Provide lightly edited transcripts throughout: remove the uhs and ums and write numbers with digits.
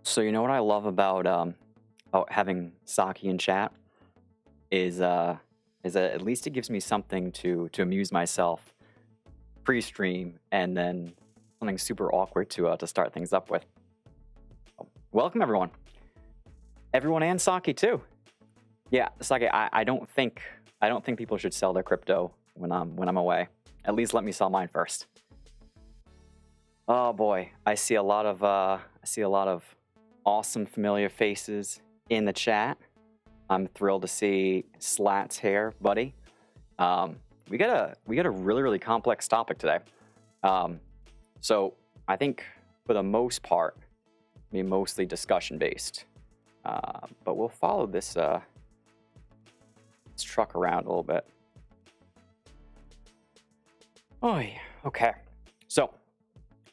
So you know what I love about having Saki in chat is uh is that at least it gives me something to amuse myself pre-stream and then something super awkward to start things up with. Welcome everyone and Saki too. Yeah, Saki, I don't think people should sell their crypto when I'm away. At least let me sell mine first. Oh boy, I see a lot of awesome familiar faces in the chat. I'm thrilled to see Slats here, buddy. We got a really complex topic today. So I think for the most part, be mostly discussion based, but we'll follow this truck around a little bit. Oh, yeah. Okay. So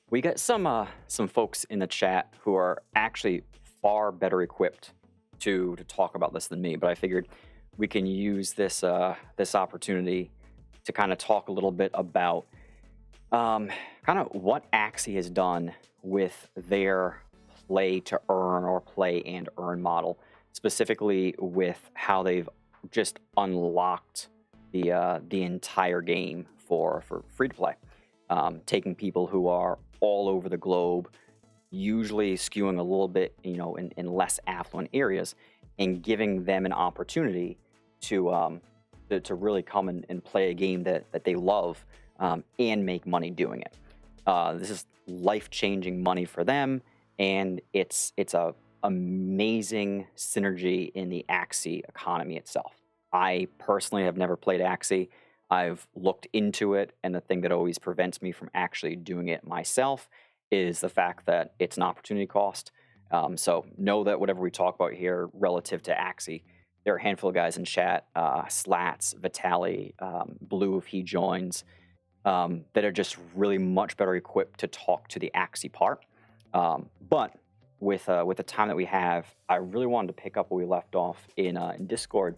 we got some folks in the chat who are actually far better equipped to talk about this than me, but I figured we can use this opportunity to kind of talk a little bit about kind of what Axie has done with their play to earn or play and earn model, specifically with how they've just unlocked the entire game for free to play, taking people who are all over the globe, usually skewing a little bit, in less affluent areas, and giving them an opportunity to really come and play a game that they love, and make money doing it. This is life-changing money for them, and it's a amazing synergy in the Axie economy itself. I personally have never played Axie. I've looked into it, and the thing that always prevents me from actually doing it myself is the fact that it's an opportunity cost. So know that whatever we talk about here relative to Axie, there are a handful of guys in chat, Slats, Vitali, Blue if he joins, that are just really much better equipped to talk to the Axie part. But with the time that we have, I really wanted to pick up where we left off in Discord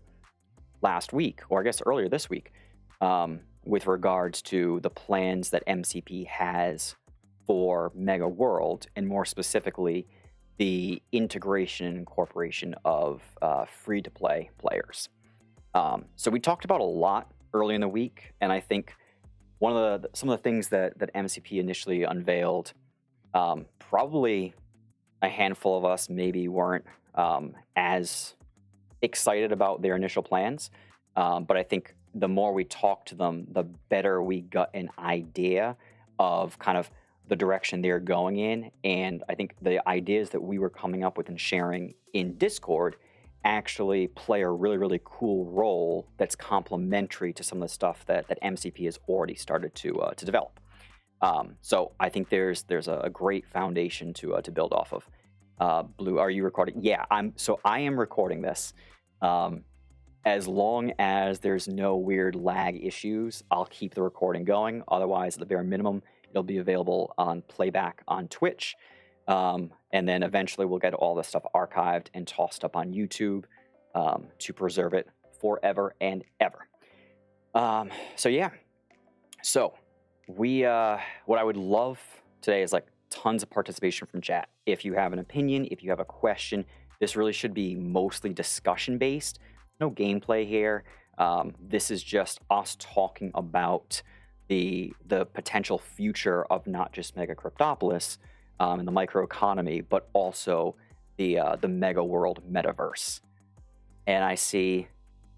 last week, or I guess earlier this week, with regards to the plans that MCP has for Mega World, and more specifically, the integration and incorporation of free-to-play players. So we talked about a lot early in the week, and I think some of the things that MCP initially unveiled, probably a handful of us maybe weren't as excited about their initial plans, but I think the more we talked to them, the better we got an idea of kind of the direction they're going in. And I think the ideas that we were coming up with and sharing in Discord actually play a really cool role that's complementary to some of the stuff that MCP has already started to develop. So I think there's a great foundation to build off of. Blue, are you recording? Yeah, I am recording this. As long as there's no weird lag issues, I'll keep the recording going. Otherwise, at the bare minimum, it'll be available on playback on Twitch. And then eventually we'll get all this stuff archived and tossed up on YouTube, to preserve it forever and ever. So yeah. So we what I would love today is like tons of participation from chat. If you have an opinion, if you have a question, this really should be mostly discussion based. No gameplay here. This is just us talking about the potential future of not just MegaCryptopolis and the microeconomy, but also the Mega World metaverse. And I see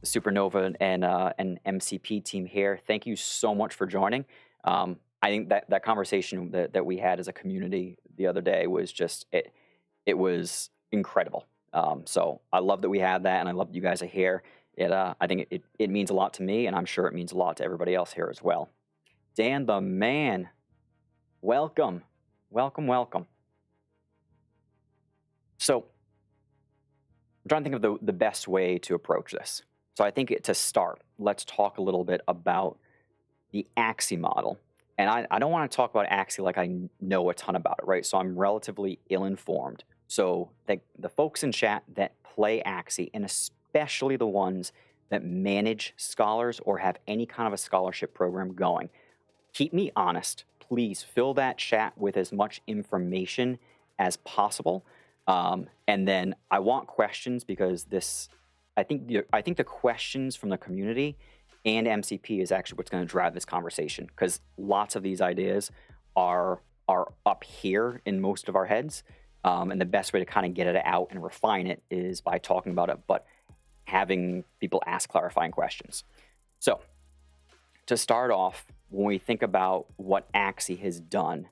the Supernova and MCP team here. Thank you so much for joining. I think that conversation that we had as a community the other day was just it was incredible. So I love that we had that, and I love that you guys are here. I think it means a lot to me, and I'm sure it means a lot to everybody else here as well. Dan the man, welcome. So I'm trying to think of the best way to approach this. So I think to start, let's talk a little bit about the Axie model. And I don't want to talk about Axie like I know a ton about it, right? So I'm relatively ill-informed. So the folks in chat that play Axie, and especially the ones that manage scholars or have any kind of a scholarship program going, keep me honest. Please fill that chat with as much information as possible. And then I want questions because I think the questions from the community and MCP is actually what's going to drive this conversation, because lots of these ideas are up here in most of our heads, and the best way to kind of get it out and refine it is by talking about it, but having people ask clarifying questions. So to start off, when we think about what Axie has done,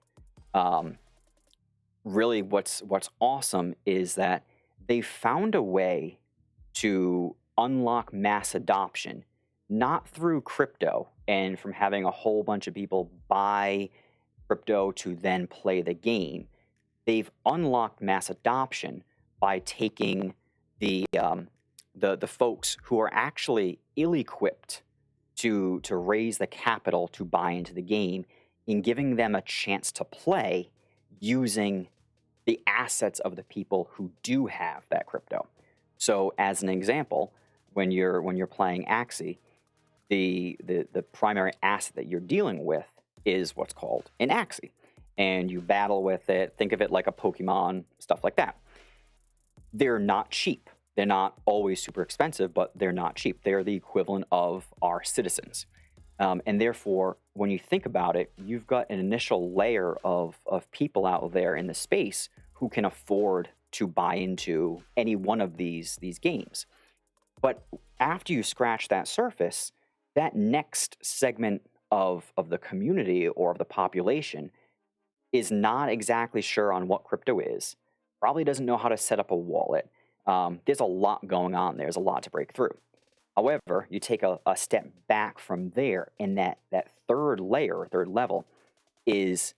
really what's awesome is that they found a way to unlock mass adoption, not through crypto and from having a whole bunch of people buy crypto to then play the game. They've unlocked mass adoption by taking the folks who are actually ill-equipped to raise the capital to buy into the game and giving them a chance to play using the assets of the people who do have that crypto. So as an example, when you're playing Axie, the primary asset that you're dealing with is what's called an Axie. And you battle with it. Think of it like a Pokemon, stuff like that. They're not cheap. They're not always super expensive, but they're not cheap. They're the equivalent of our citizens. And therefore, when you think about it, you've got an initial layer of people out there in the space who can afford to buy into any one of these games. But after you scratch that surface, that next segment of the community or of the population is not exactly sure on what crypto is, probably doesn't know how to set up a wallet. There's a lot going on. There's a lot to break through. However, you take a step back from there, and that third layer, third level, is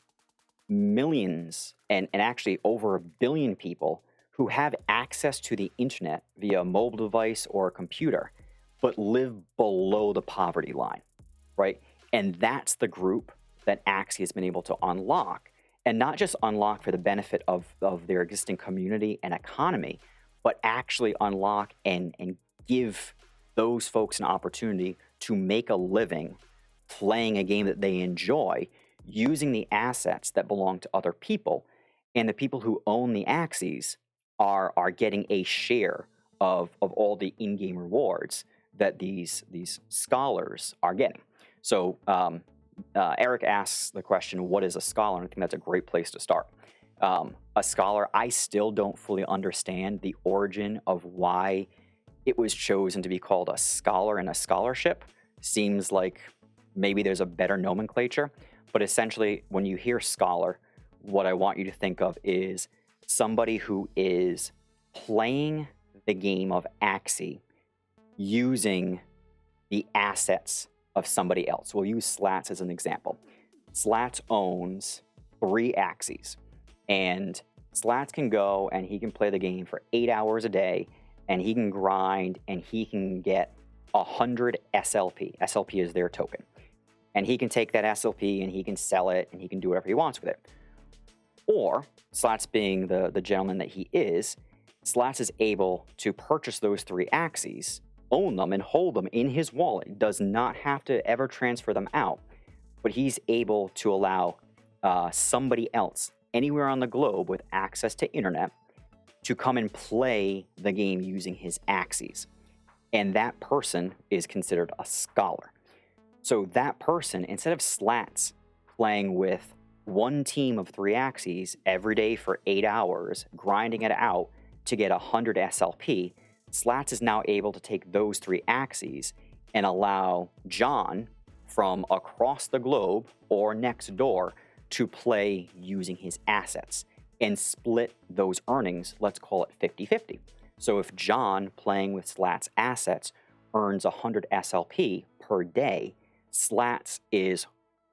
millions and actually over 1 billion people who have access to the internet via a mobile device or a computer, but live below the poverty line, right? And that's the group that Axie has been able to unlock, and not just unlock for the benefit of their existing community and economy, but actually unlock and give those folks an opportunity to make a living playing a game that they enjoy using the assets that belong to other people. And the people who own the Axies are getting a share of all the in-game rewards that these scholars are getting. So Eric asks the question, what is a scholar? And I think that's a great place to start. A scholar, I still don't fully understand the origin of why it was chosen to be called a scholar and a scholarship. Seems like maybe there's a better nomenclature, but essentially when you hear scholar, what I want you to think of is somebody who is playing the game of Axie using the assets of somebody else. We'll use Slats as an example. Slats owns 3 Axies, and Slats can go and he can play the game for 8 hours a day, and he can grind and he can get 100 SLP. SLP is their token. And he can take that SLP and he can sell it and he can do whatever he wants with it. Or, Slats being the gentleman that he is, Slats is able to purchase those 3 Axies, own them and hold them in his wallet, does not have to ever transfer them out, but he's able to allow somebody else anywhere on the globe with access to internet to come and play the game using his Axies. And that person is considered a scholar. So that person, instead of Slats playing with one team of 3 Axies every day for 8 hours, grinding it out to get 100 SLP, Slats is now able to take those 3 Axies and allow John from across the globe or next door to play using his assets and split those earnings, let's call it 50-50. So if John, playing with Slats' assets, earns 100 SLP per day, Slats is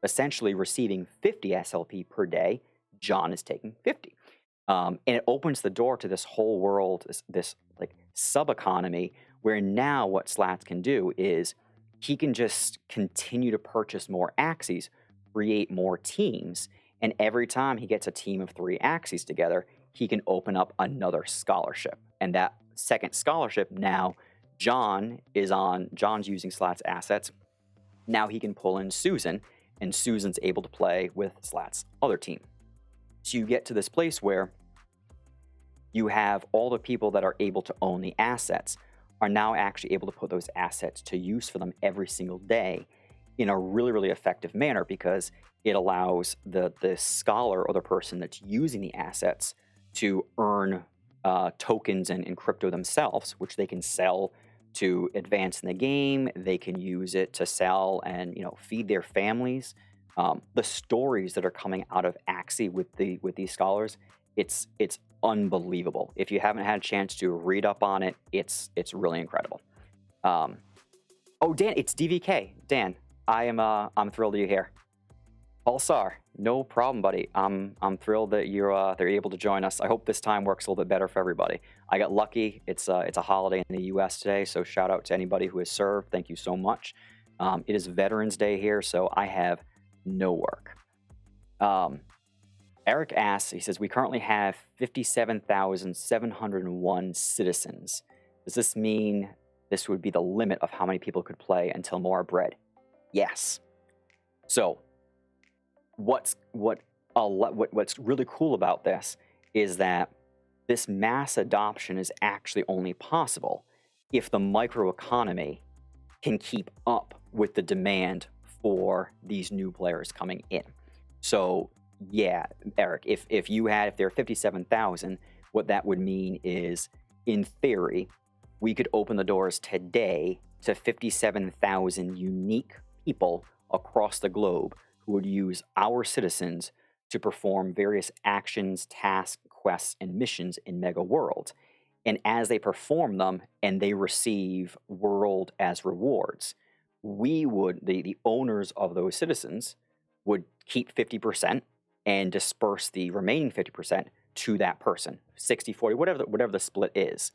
essentially receiving 50 SLP per day. John is taking 50. And it opens the door to this whole world, this like sub-economy, where now what Slats can do is he can just continue to purchase more Axies, create more teams, and every time he gets a team of 3 Axies together, he can open up another scholarship. And that second scholarship, now John's using Slats' assets. Now he can pull in Susan, and Susan's able to play with Slats' other team. So you get to this place where you have all the people that are able to own the assets are now actually able to put those assets to use for them every single day in a really, really effective manner, because it allows the scholar or the person that's using the assets to earn tokens and crypto themselves, which they can sell to advance in the game. They can use it to sell and feed their families. The stories that are coming out of Axie with these scholars, it's unbelievable. If you haven't had a chance to read up on it, it's really incredible. Oh, Dan, it's DVK. Dan, I'm thrilled that you're here. Pulsar, no problem, buddy. I'm thrilled that they're able to join us. I hope this time works a little bit better for everybody. I got lucky. It's a holiday in the U.S. today, so shout out to anybody who has served. Thank you so much. It is Veterans Day here, so I have no work. Eric asks, he says, we currently have 57,701 citizens. Does this mean this would be the limit of how many people could play until more are bred? Yes. So what's really cool about this is that this mass adoption is actually only possible if the microeconomy can keep up with the demand for these new players coming in. So yeah, Eric, if there are 57,000, what that would mean is, in theory, we could open the doors today to 57,000 unique people across the globe who would use our citizens to perform various actions, tasks, quests, and missions in Mega World. And as they perform them and they receive world as rewards, the owners of those citizens would keep 50% and disperse the remaining 50% to that person, 60-40, whatever the split is.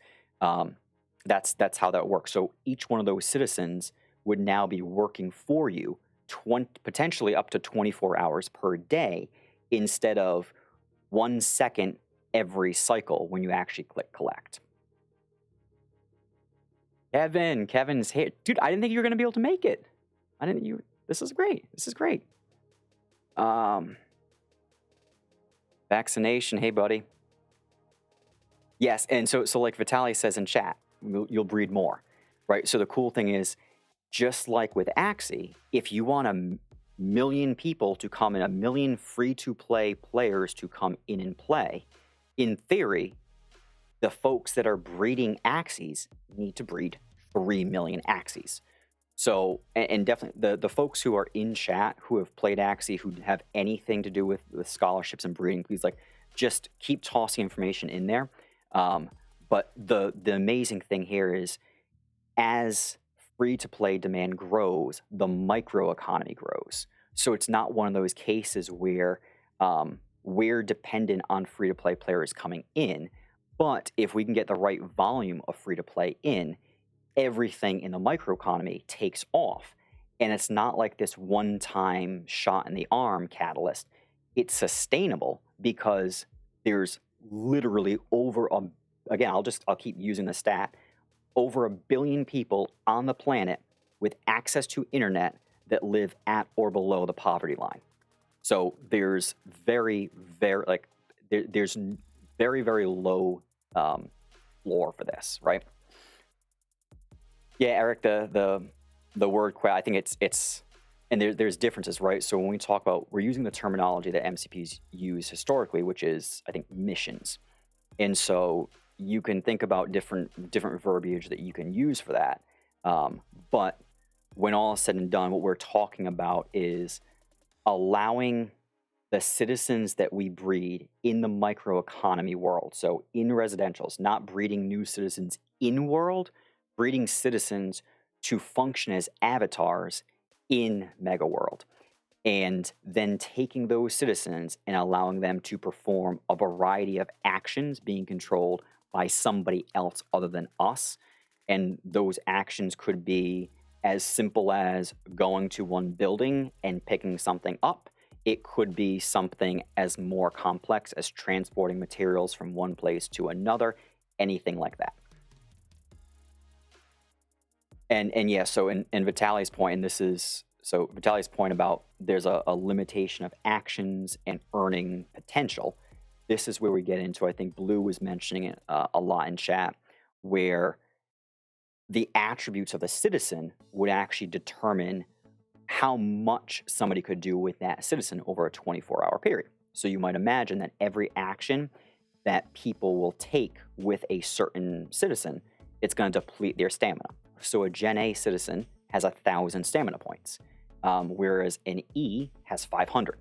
That's how that works. So each one of those citizens would now be working for you potentially up to 24 hours per day, instead of 1 second every cycle when you actually click collect. Kevin's here. Dude, I didn't think you were going to be able to make it. This is great. This is great. Vaccination, hey buddy. Yes, and so like Vitaly says in chat, you'll breed more, right? So the cool thing is, just like with Axie, if you want a million people to come in, a million free-to-play players to come in and play, in theory, the folks that are breeding Axies need to breed 3 million Axies. So, and definitely the folks who are in chat who have played Axie, who have anything to do with scholarships and breeding, please just keep tossing information in there. But the amazing thing here is, as free-to-play demand grows, the microeconomy grows. So it's not one of those cases where we're dependent on free-to-play players coming in, but if we can get the right volume of free-to-play in, everything in the microeconomy takes off. And it's not like this one-time shot in the arm catalyst. It's sustainable because there's literally I'll keep using the stat, over 1 billion people on the planet with access to internet that live at or below the poverty line. So there's very, very low floor for this, right? Yeah, Eric, the word quest, I think it's and there's differences, right? So when we talk about, we're using the terminology that MCPs use historically, which is, I think, missions. And so you can think about different verbiage that you can use for that. But when all is said and done, what we're talking about is allowing the citizens that we breed in the microeconomy world, so in residentials, not breeding new citizens in world, breeding citizens to function as avatars in Mega World, and then taking those citizens and allowing them to perform a variety of actions being controlled by somebody else other than us. And those actions could be as simple as going to one building and picking something up. It could be something as more complex as transporting materials from one place to another, anything like that. And yeah, so in Vitaly's point, Vitaly's point about there's a limitation of actions and earning potential. this is where we get into, I think Blue was mentioning it a lot in chat, where the attributes of a citizen would actually determine how much somebody could do with that citizen over a 24-hour period. So you might imagine that every action that people will take with a certain citizen, it's going to deplete their stamina. So a Gen A citizen has 1,000 stamina points, whereas an E has 500.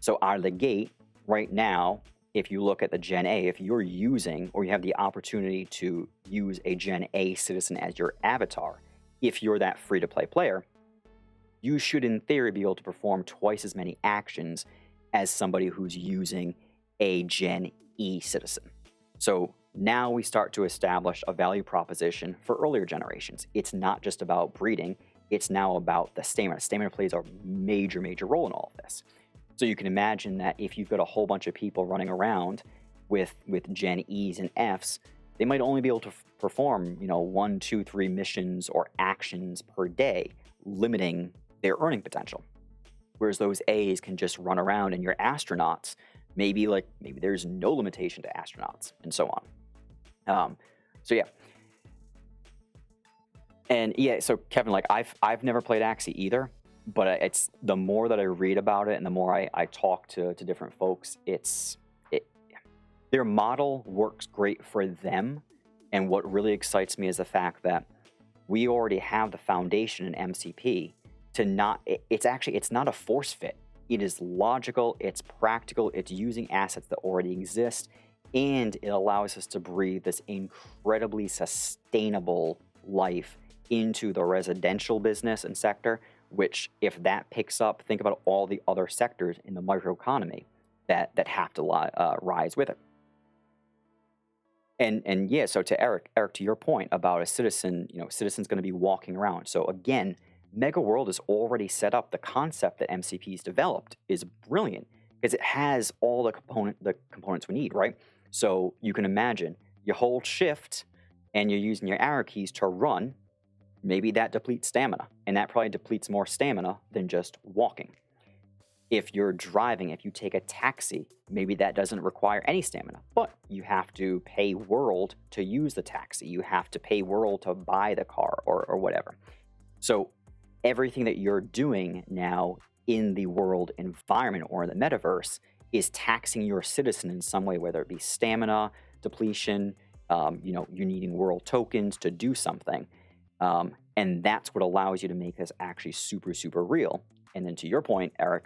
So out of the gate, right now, if you look at the Gen A, if you're using or you have the opportunity to use a Gen A citizen as your avatar, if you're that free-to-play player, you should in theory be able to perform twice as many actions as somebody who's using a Gen E citizen. So now we start to establish a value proposition for earlier generations. It's not just about breeding, it's now about the stamina. Stamina plays a major, major role in all of this. So you can imagine that if you've got a whole bunch of people running around with Gen E's and F's, they might only be able to perform, 1, 2, 3 missions or actions per day, limiting their earning potential. Whereas those A's can just run around, and your astronauts, maybe there's no limitation to astronauts, and so on. So yeah. And yeah, so Kevin, I've never played Axie either, but it's the more that I read about it and the more I talk to different folks, their model works great for them. And what really excites me is the fact that we already have the foundation in MCP it's not a force fit. It is logical, it's practical, it's using assets that already exist, and it allows us to breathe this incredibly sustainable life into the residential business and sector, which if that picks up, think about all the other sectors in the microeconomy that have to rise with it. And yeah, so to Eric, to your point about a citizen, citizen's going to be walking around. So again, Mega World is already set up. The concept that MCP's developed is brilliant because it has all the components we need, right? So you can imagine you hold shift and you're using your arrow keys to run. Maybe that depletes stamina, and that probably depletes more stamina than just walking. If you're driving, if you take a taxi, maybe that doesn't require any stamina, but you have to pay World to use the taxi. You have to pay World to buy the car or whatever. So everything that you're doing now in the world environment or in the metaverse is taxing your citizen in some way, whether it be stamina, depletion, you're needing World tokens to do something. And that's what allows you to make this actually super, super real. And then to your point, Eric,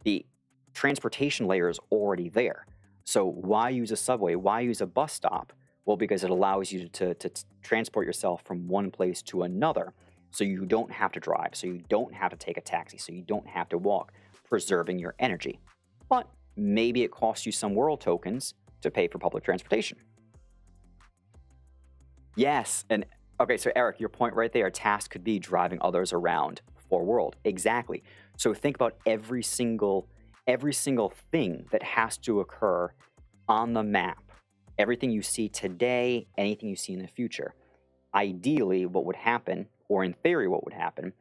the transportation layer is already there. So why use a subway? Why use a bus stop? Well, because it allows you to transport yourself from one place to another. So you don't have to drive, so you don't have to take a taxi, so you don't have to walk, preserving your energy. But maybe it costs you some World tokens to pay for public transportation. Yes, and okay, so Eric, your point right there, a task could be driving others around for World. Exactly. So think about every single thing that has to occur on the map. Everything you see today, anything you see in the future. Ideally, what would happen, or in theory what would happen,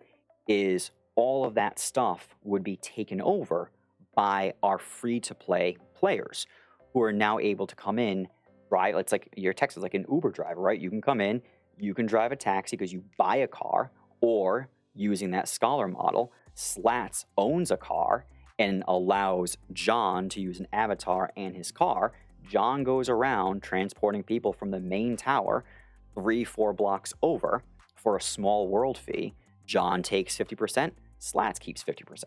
is all of that stuff would be taken over by our free-to-play players who are now able to come in, right? It's like your text is like an Uber driver, right? You can come in, you can drive a taxi because you buy a car, or using that scholar model, Slats owns a car and allows John to use an avatar and his car. John goes around transporting people from the main tower 3-4 blocks over for a small World fee. John takes 50%, Slats keeps 50%.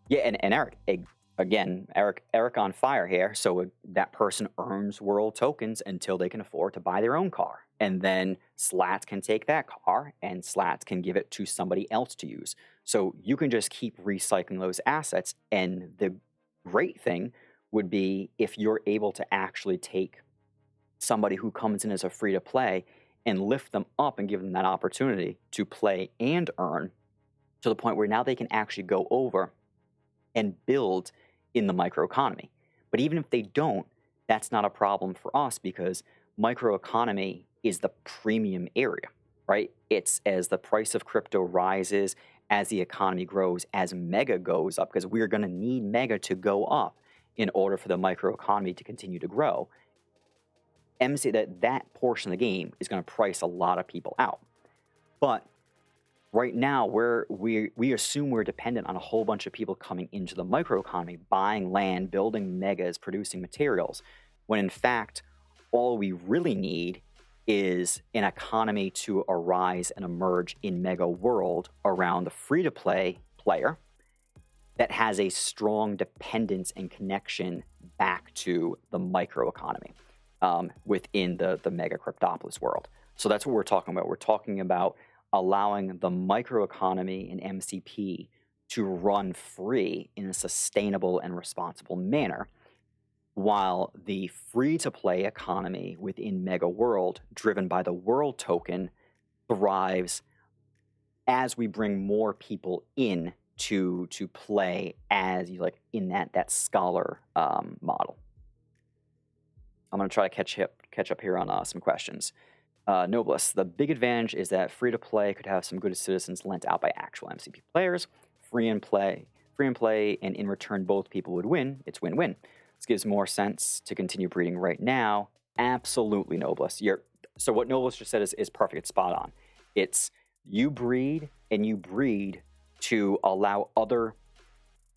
Yeah, and Eric, again, Eric on fire here. So that person earns World tokens until they can afford to buy their own car. And then Slats can take that car and Slats can give it to somebody else to use. So you can just keep recycling those assets. And the great thing would be if you're able to actually take somebody who comes in as a free-to-play and lift them up and give them that opportunity to play and earn to the point where now they can actually go over and build in the microeconomy. But even if they don't, that's not a problem for us because microeconomy is the premium area, right? It's as the price of crypto rises, as the economy grows, as Mega goes up, because we're going to need Mega to go up in order for the microeconomy to continue to grow. That portion of the game is going to price a lot of people out. But right now, we assume we're dependent on a whole bunch of people coming into the microeconomy, buying land, building megas, producing materials, when in fact, all we really need is an economy to arise and emerge in Mega World around the free-to-play player that has a strong dependence and connection back to the microeconomy within the MegaCryptoPolis world. So that's what we're talking about. We're talking about allowing the microeconomy and MCP to run free in a sustainable and responsible manner, while the free-to-play economy within Mega World, driven by the World Token, thrives as we bring more people in to play as in that scholar model. I'm going to try to catch up here on some questions. Noblest, the big advantage is that free-to-play could have some good citizens lent out by actual MCP players. Free and play, and in return both people would win. It's win-win. This gives more sense to continue breeding right now. Absolutely, Noblest. So what Noblest just said is perfect. It's spot on. It's you breed to allow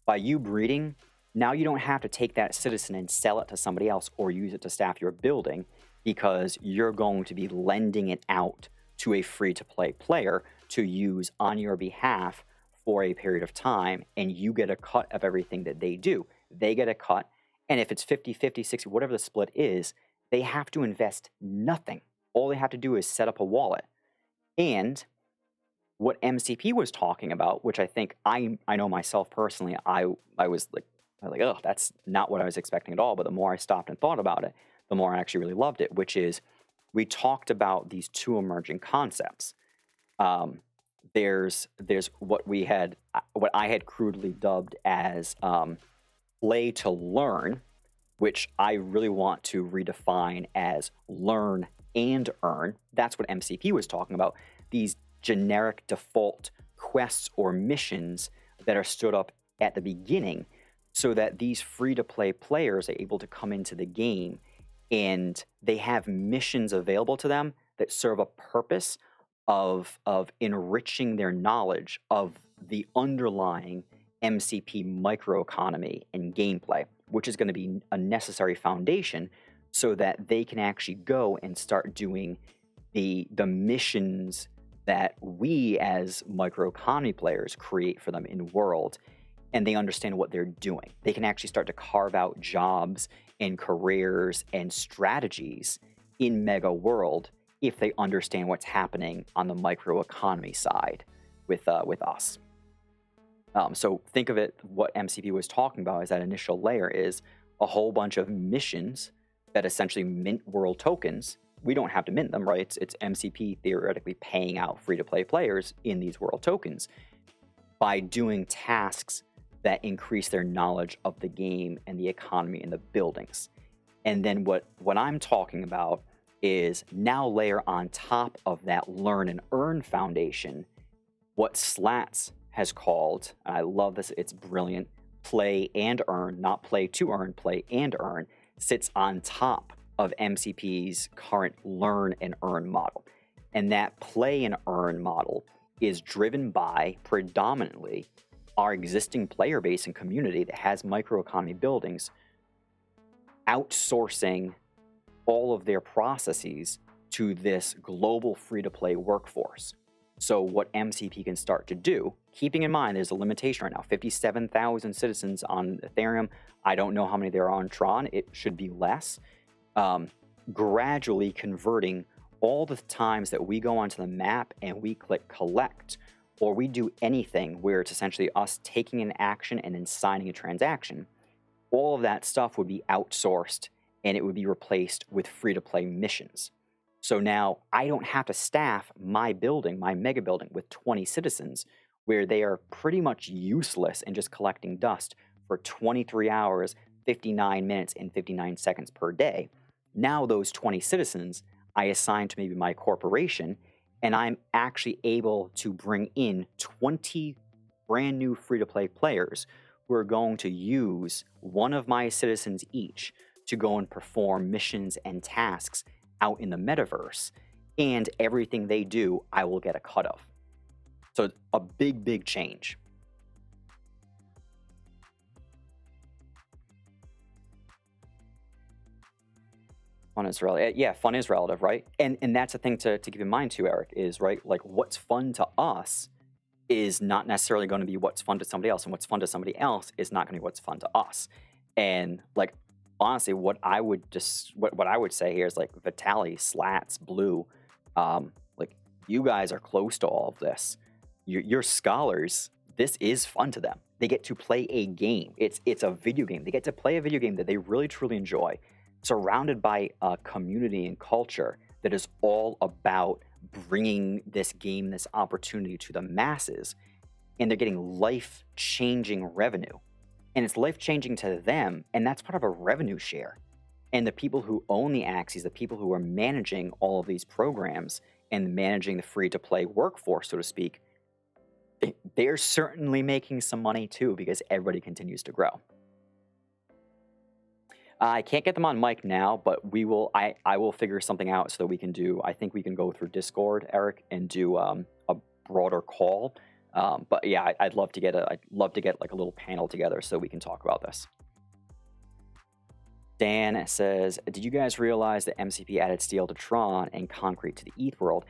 by you breeding, now you don't have to take that citizen and sell it to somebody else or use it to staff your building, because you're going to be lending it out to a free-to-play player to use on your behalf for a period of time, and you get a cut of everything that they do. They get a cut, and if it's 50-50, 60, whatever the split is, they have to invest nothing. All they have to do is set up a wallet. And what MCP was talking about, which I think I know myself personally, I was like, oh, that's not what I was expecting at all. But the more I stopped and thought about it, the more I actually really loved it, which is we talked about these two emerging concepts. There's what I had crudely dubbed as play to learn, which I really want to redefine as learn and earn. That's what MCP was talking about. These generic default quests or missions that are stood up at the beginning so that these free-to-play players are able to come into the game and they have missions available to them that serve a purpose of enriching their knowledge of the underlying MCP microeconomy and gameplay, which is going to be a necessary foundation so that they can actually go and start doing the missions that we as microeconomy players create for them in world, and they understand what they're doing. They can actually start to carve out jobs and careers and strategies in Mega World if they understand what's happening on the microeconomy side with us. So think of it, what MCP was talking about is that initial layer is a whole bunch of missions that essentially mint world tokens. We don't have to mint them, right? It's MCP theoretically paying out free-to-play players in these world tokens by doing tasks that increase their knowledge of the game and the economy and the buildings. And then what I'm talking about is now layer on top of that learn and earn foundation what Slats has called, and I love this, it's brilliant, play and earn, not play to earn, play and earn, sits on top of MCP's current learn and earn model. And that play and earn model is driven by predominantly our existing player base and community that has microeconomy buildings outsourcing all of their processes to this global free-to-play workforce. So what MCP can start to do, keeping in mind there's a limitation right now, 57,000 citizens on Ethereum. I don't know how many there are on Tron. It should be less. Gradually converting all the times that we go onto the map and we click collect, or we do anything where it's essentially us taking an action and then signing a transaction, all of that stuff would be outsourced and it would be replaced with free-to-play missions. So now I don't have to staff my building, my mega building, with 20 citizens where they are pretty much useless and just collecting dust for 23 hours, 59 minutes, and 59 seconds per day. Now those 20 citizens I assign to maybe my corporation, and I'm actually able to bring in 20 brand new free-to-play players who are going to use one of my citizens each to go and perform missions and tasks out in the metaverse. And everything they do, I will get a cut of. So a big, big change. Fun is relative. Yeah, fun is relative, right? And that's the thing to keep in mind too, Eric, is right, like what's fun to us is not necessarily going to be what's fun to somebody else, and what's fun to somebody else is not going to be what's fun to us. And like honestly, what I would say here is like Vitaly, Slats, Blue, like you guys are close to all of this. You're scholars. This is fun to them. They get to play a game. It's a video game. They get to play a video game that they really truly enjoy, surrounded by a community and culture that is all about bringing this game, this opportunity to the masses, and they're getting life-changing revenue. And it's life-changing to them, and that's part of a revenue share. And the people who own the Axies, the people who are managing all of these programs and managing the free-to-play workforce, so to speak, they're certainly making some money too, because everybody continues to grow. I can't get them on mic now, but we will. I will figure something out so that we can do. I think we can go through Discord, Eric, and do a broader call. But yeah, I'd love to get like a little panel together so we can talk about this. Dan says, "Did you guys realize that MCP added steel to Tron and concrete to the ETH world?"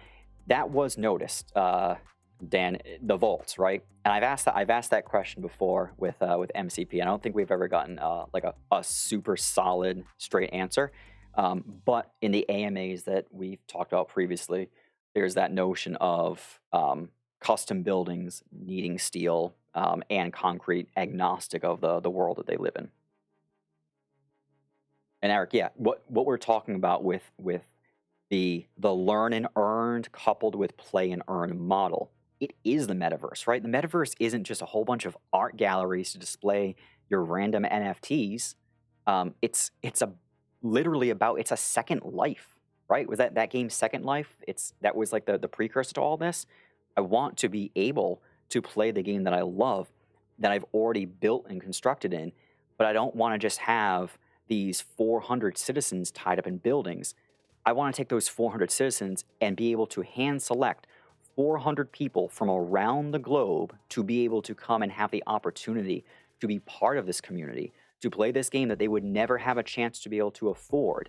That was noticed, Dan. The vaults, right? And I've asked that question before with MCP. I don't think we've ever gotten like a super solid straight answer. But in the AMAs that we've talked about previously, there's that notion of custom buildings needing steel and concrete, agnostic of the world that they live in. And Eric, yeah, what we're talking about with the learn and earned coupled with play and earn model, it is the metaverse, right? The metaverse isn't just a whole bunch of art galleries to display your random NFTs. It's literally about, it's a Second Life, right? Was that game Second Life? That was like the precursor to all this. I want to be able to play the game that I love, that I've already built and constructed in, but I don't want to just have these 400 citizens tied up in buildings. I want to take those 400 citizens and be able to hand select 400 people from around the globe to be able to come and have the opportunity to be part of this community, to play this game that they would never have a chance to be able to afford,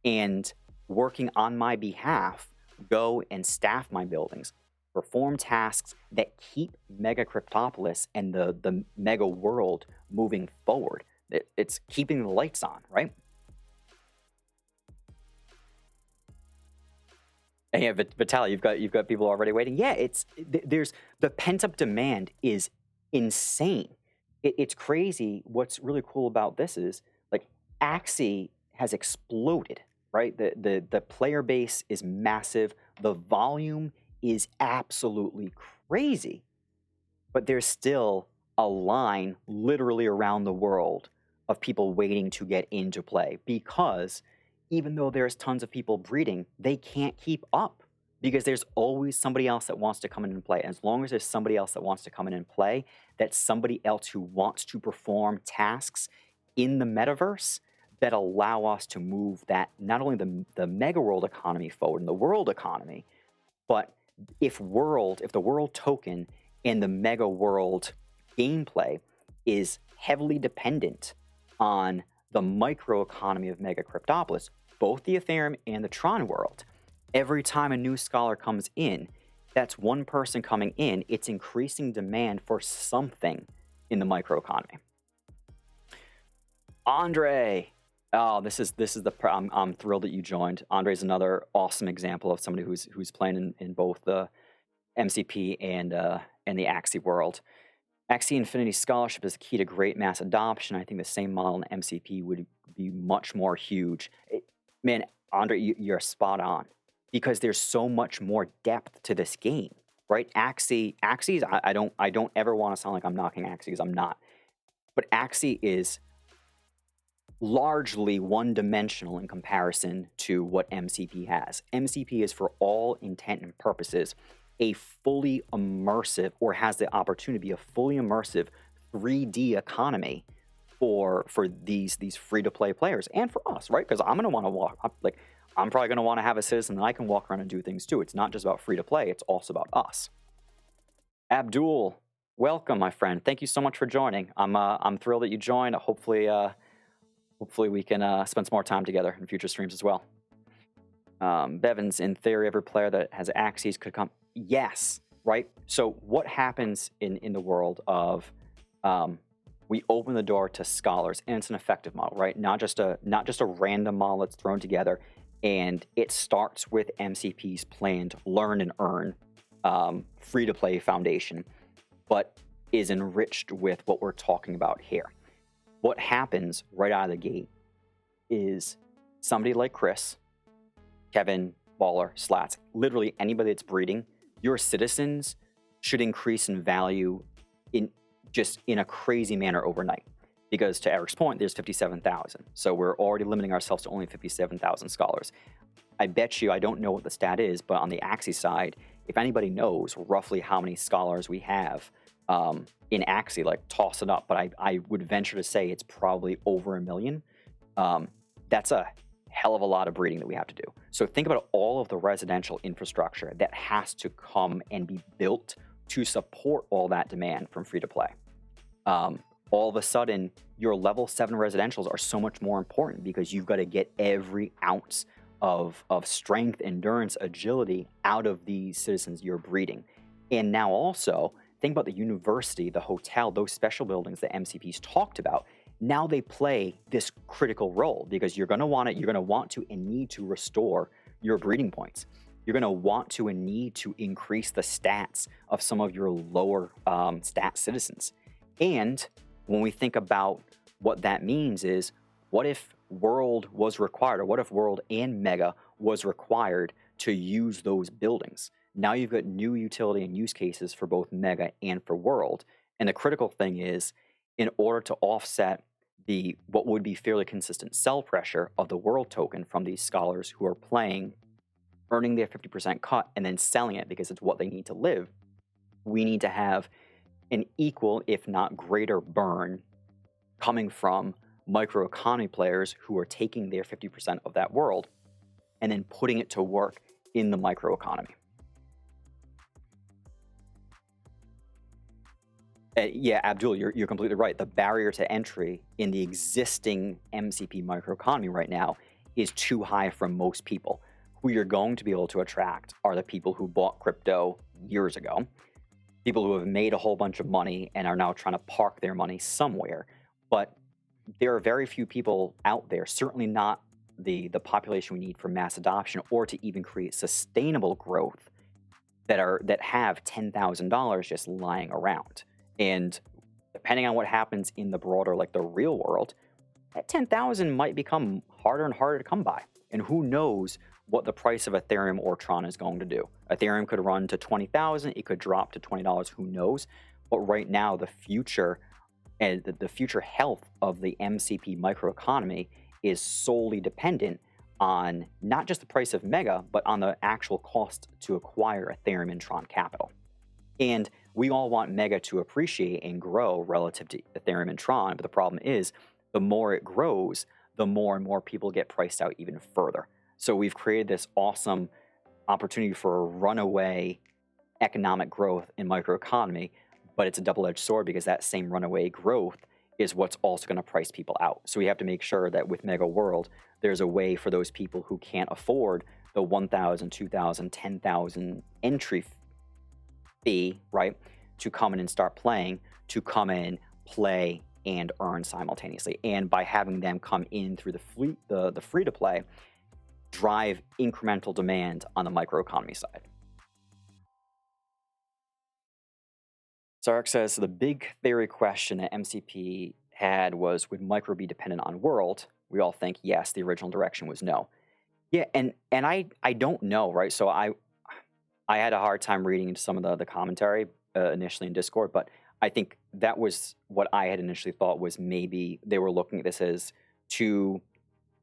and working on my behalf, go and staff my buildings, perform tasks that keep MegaCryptopolis and the Mega World moving forward. It's keeping the lights on, right? And yeah, Vitaly, you've got people already waiting. Yeah, there's the pent up demand is insane. It's crazy. What's really cool about this is like Axie has exploded, right? The player base is massive. The volume is absolutely crazy, but there's still a line literally around the world of people waiting to get into play, because even though there's tons of people breeding, they can't keep up, because there's always somebody else that wants to come in and play. And as long as there's somebody else that wants to come in and play, that's somebody else who wants to perform tasks in the metaverse that allow us to move that, not only the mega world economy forward and the world economy, but if the world token and the mega world gameplay is heavily dependent on the microeconomy of MegaCryptopolis, both the Ethereum and the Tron world, every time a new scholar comes in, that's one person coming in, it's increasing demand for something in the microeconomy. Andre, oh, I'm thrilled that you joined. Andre's another awesome example of somebody who's playing in both the MCP and the Axie world. Axie Infinity Scholarship is key to great mass adoption. I think the same model in MCP would be much more huge. Man, Andre, you're spot on, because there's so much more depth to this game, right? Axies, I don't ever want to sound like I'm knocking Axies. I'm not. But Axie is largely one-dimensional in comparison to what MCP has. MCP is, for all intent and purposes, a fully immersive, or has the opportunity to be a fully immersive 3D economy for these free-to-play players and for us, right? Because I'm gonna want to I'm probably gonna want to have a citizen that I can walk around and do things too. It's not just about free-to-play; it's also about us. Abdul, welcome, my friend. Thank you so much for joining. I'm thrilled that you joined. Hopefully we can spend some more time together in future streams as well. Bevins, in theory, every player that has Axies could come. Yes, right? So what happens in the world of we open the door to scholars, and it's an effective model, right? Not just a random model that's thrown together, and it starts with MCP's planned learn and earn free-to-play foundation, but is enriched with what we're talking about here. What happens right out of the gate is somebody like Chris, Kevin, Baller, Slats, literally anybody that's breeding, your citizens should increase in value in a crazy manner overnight. Because to Eric's point, there's 57,000. So we're already limiting ourselves to only 57,000 scholars. I bet you, I don't know what the stat is, but on the Axie side, if anybody knows roughly how many scholars we have in Axie, like toss it up, but I would venture to say it's probably over 1 million. That's a hell of a lot of breeding that we have to do. So think about all of the residential infrastructure that has to come and be built to support all that demand from free to play. All of a sudden, your level 7 residentials are so much more important because you've got to get every ounce of strength, endurance, agility out of these citizens you're breeding. And now also, think about the university, the hotel, those special buildings that MCP's talked about. Now they play this critical role because you're going to want to and need to restore your breeding points. You're going to want to and need to increase the stats of some of your lower stat citizens. And when we think about what that means is, what if World was required, or what if World and Mega was required to use those buildings? Now you've got new utility and use cases for both Mega and for World. And the critical thing is, in order to offset what would be fairly consistent sell pressure of the World token from these scholars who are playing, earning their 50% cut, and then selling it because it's what they need to live, we need to have an equal, if not greater, burn coming from microeconomy players who are taking their 50% of that world and then putting it to work in the microeconomy. Yeah, Abdul, you're completely right. The barrier to entry in the existing MCP microeconomy right now is too high for most people. Who you're going to be able to attract are the people who bought crypto years ago, people who have made a whole bunch of money and are now trying to park their money somewhere. But there are very few people out there, certainly not the population we need for mass adoption or to even create sustainable growth, that have $10,000 just lying around. And depending on what happens in the broader, like the real world, that 10,000 might become harder and harder to come by. And who knows what the price of Ethereum or Tron is going to do. Ethereum could run to 20,000, it could drop to $20, who knows? But right now, the future and the future health of the MCP microeconomy is solely dependent on not just the price of Mega, but on the actual cost to acquire Ethereum and Tron capital. And we all want Mega to appreciate and grow relative to Ethereum and Tron, but the problem is, the more it grows, the more and more people get priced out even further. So we've created this awesome opportunity for a runaway economic growth in microeconomy, but it's a double-edged sword because that same runaway growth is what's also going to price people out. So we have to make sure that with Mega World, there's a way for those people who can't afford the 1,000, 2,000, 10,000 entry fee, right, to come in and start playing, to come in, play, and earn simultaneously. And by having them come in through the free-to-play, drive incremental demand on the microeconomy side. Zarek says, the big theory question that MCP had was, would micro be dependent on World? We all think yes, the original direction was no. Yeah, and I don't know, right? So I had a hard time reading into some of the commentary initially in Discord, but I think that was what I had initially thought was maybe they were looking at this as to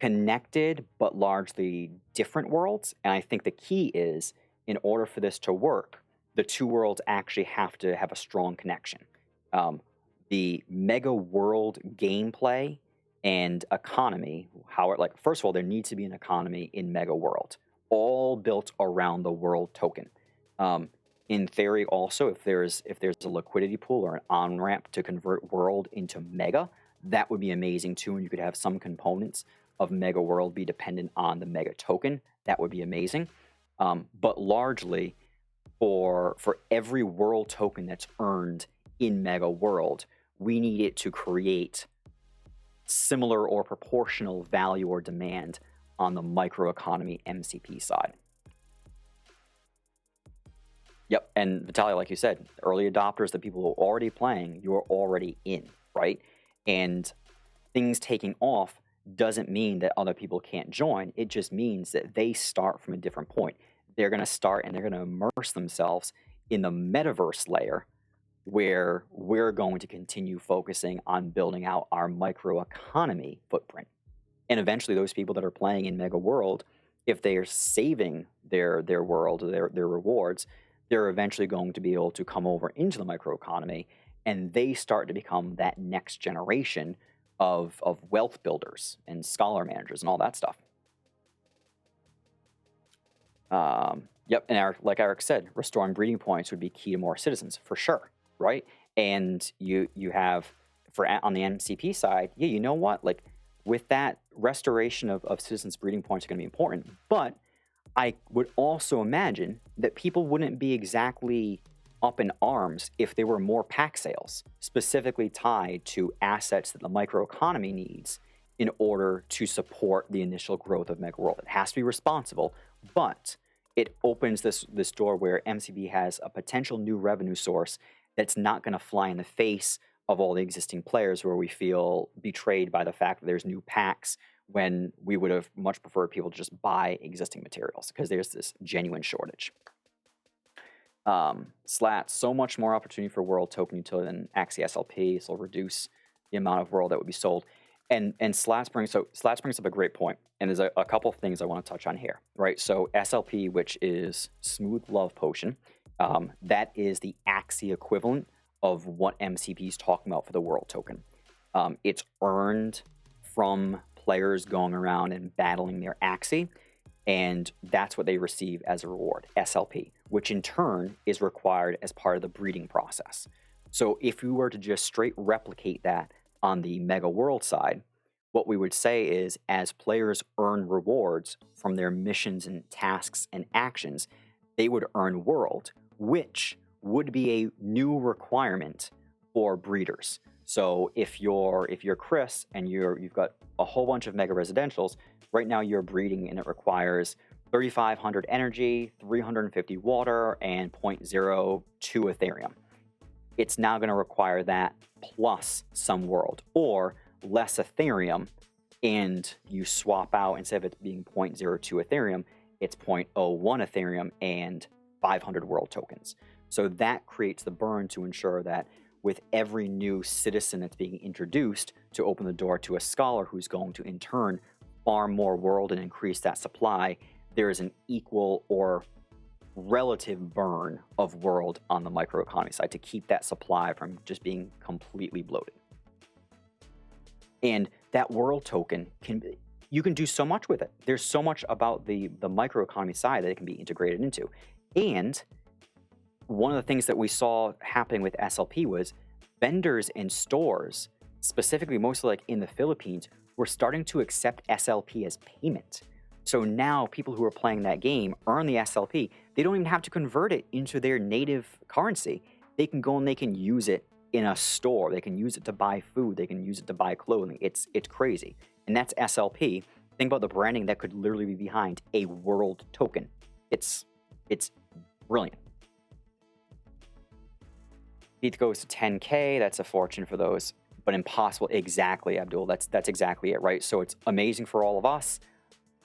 connected but largely different worlds. And I think the key is, in order for this to work, the two worlds actually have to have a strong connection. The Mega World gameplay and economy, how it, like, first of all, there needs to be an economy in Mega World, all built around the world token. In theory, also, if there's a liquidity pool or an on ramp to convert world into Mega, that would be amazing too. And you could have some components of Mega World be dependent on the Mega token. That would be amazing. But largely, for every world token that's earned in Mega World, we need it to create similar or proportional value or demand on the microeconomy MCP side. Yep, and Vitaly, like you said, early adopters, the people who are already playing, you're already in, right? And things taking off doesn't mean that other people can't join. It just means that they start from a different point. They're going to start and they're going to immerse themselves in the metaverse layer, where we're going to continue focusing on building out our microeconomy footprint. And eventually those people that are playing in Mega World, if they are saving their world, their rewards, they're eventually going to be able to come over into the microeconomy, and they start to become that next generation of wealth builders and scholar managers and all that stuff. Yep, and like Eric said, restoring breeding points would be key to more citizens, for sure, right? And you have, on the MCP side, yeah, you know what? Like, with that, restoration of citizens' breeding points are going to be important. But I would also imagine that people wouldn't be exactly up in arms if there were more pack sales, specifically tied to assets that the microeconomy needs in order to support the initial growth of Mega World. It has to be responsible, but it opens this door where MCP has a potential new revenue source that's not going to fly in the face of all the existing players, where we feel betrayed by the fact that there's new packs when we would have much preferred people to just buy existing materials, because there's this genuine shortage. Slats, so much more opportunity for world token utility than Axie SLP, so it'll reduce the amount of world that would be sold. And Slats brings up a great point, and there's a couple of things I want to touch on here, right? So SLP, which is Smooth Love Potion, that is the Axie equivalent of what MCP is talking about for the world token. It's earned from players going around and battling their Axie, and that's what they receive as a reward, SLP, which in turn is required as part of the breeding process. So if we were to just straight replicate that on the Mega World side, what we would say is, as players earn rewards from their missions and tasks and actions, they would earn world, which would be a new requirement for breeders. So if you're Chris and you've got a whole bunch of mega residentials, right now you're breeding and it requires 3,500 energy, 350 water, and 0.02 Ethereum. It's now going to require that plus some world, or less Ethereum, and you swap out, instead of it being 0.02 Ethereum, it's 0.01 Ethereum and 500 world tokens. So that creates the burn to ensure that with every new citizen that's being introduced, to open the door to a scholar who's going to in turn farm more world and increase that supply, there is an equal or relative burn of world on the microeconomy side to keep that supply from just being completely bloated. And that world token you can do so much with it. There's so much about the microeconomy side that it can be integrated into. And one of the things that we saw happening with SLP was vendors and stores, specifically mostly like in the Philippines, were starting to accept SLP as payment. So now people who are playing that game earn the SLP. They don't even have to convert it into their native currency. They can go and they can use it in a store. They can use it to buy food. They can use it to buy clothing. It's crazy. And that's SLP. Think about the branding that could literally be behind a world token. It's brilliant. ETH goes to 10K. That's a fortune for those, but impossible. Exactly, Abdul. That's exactly it, right? So it's amazing for all of us,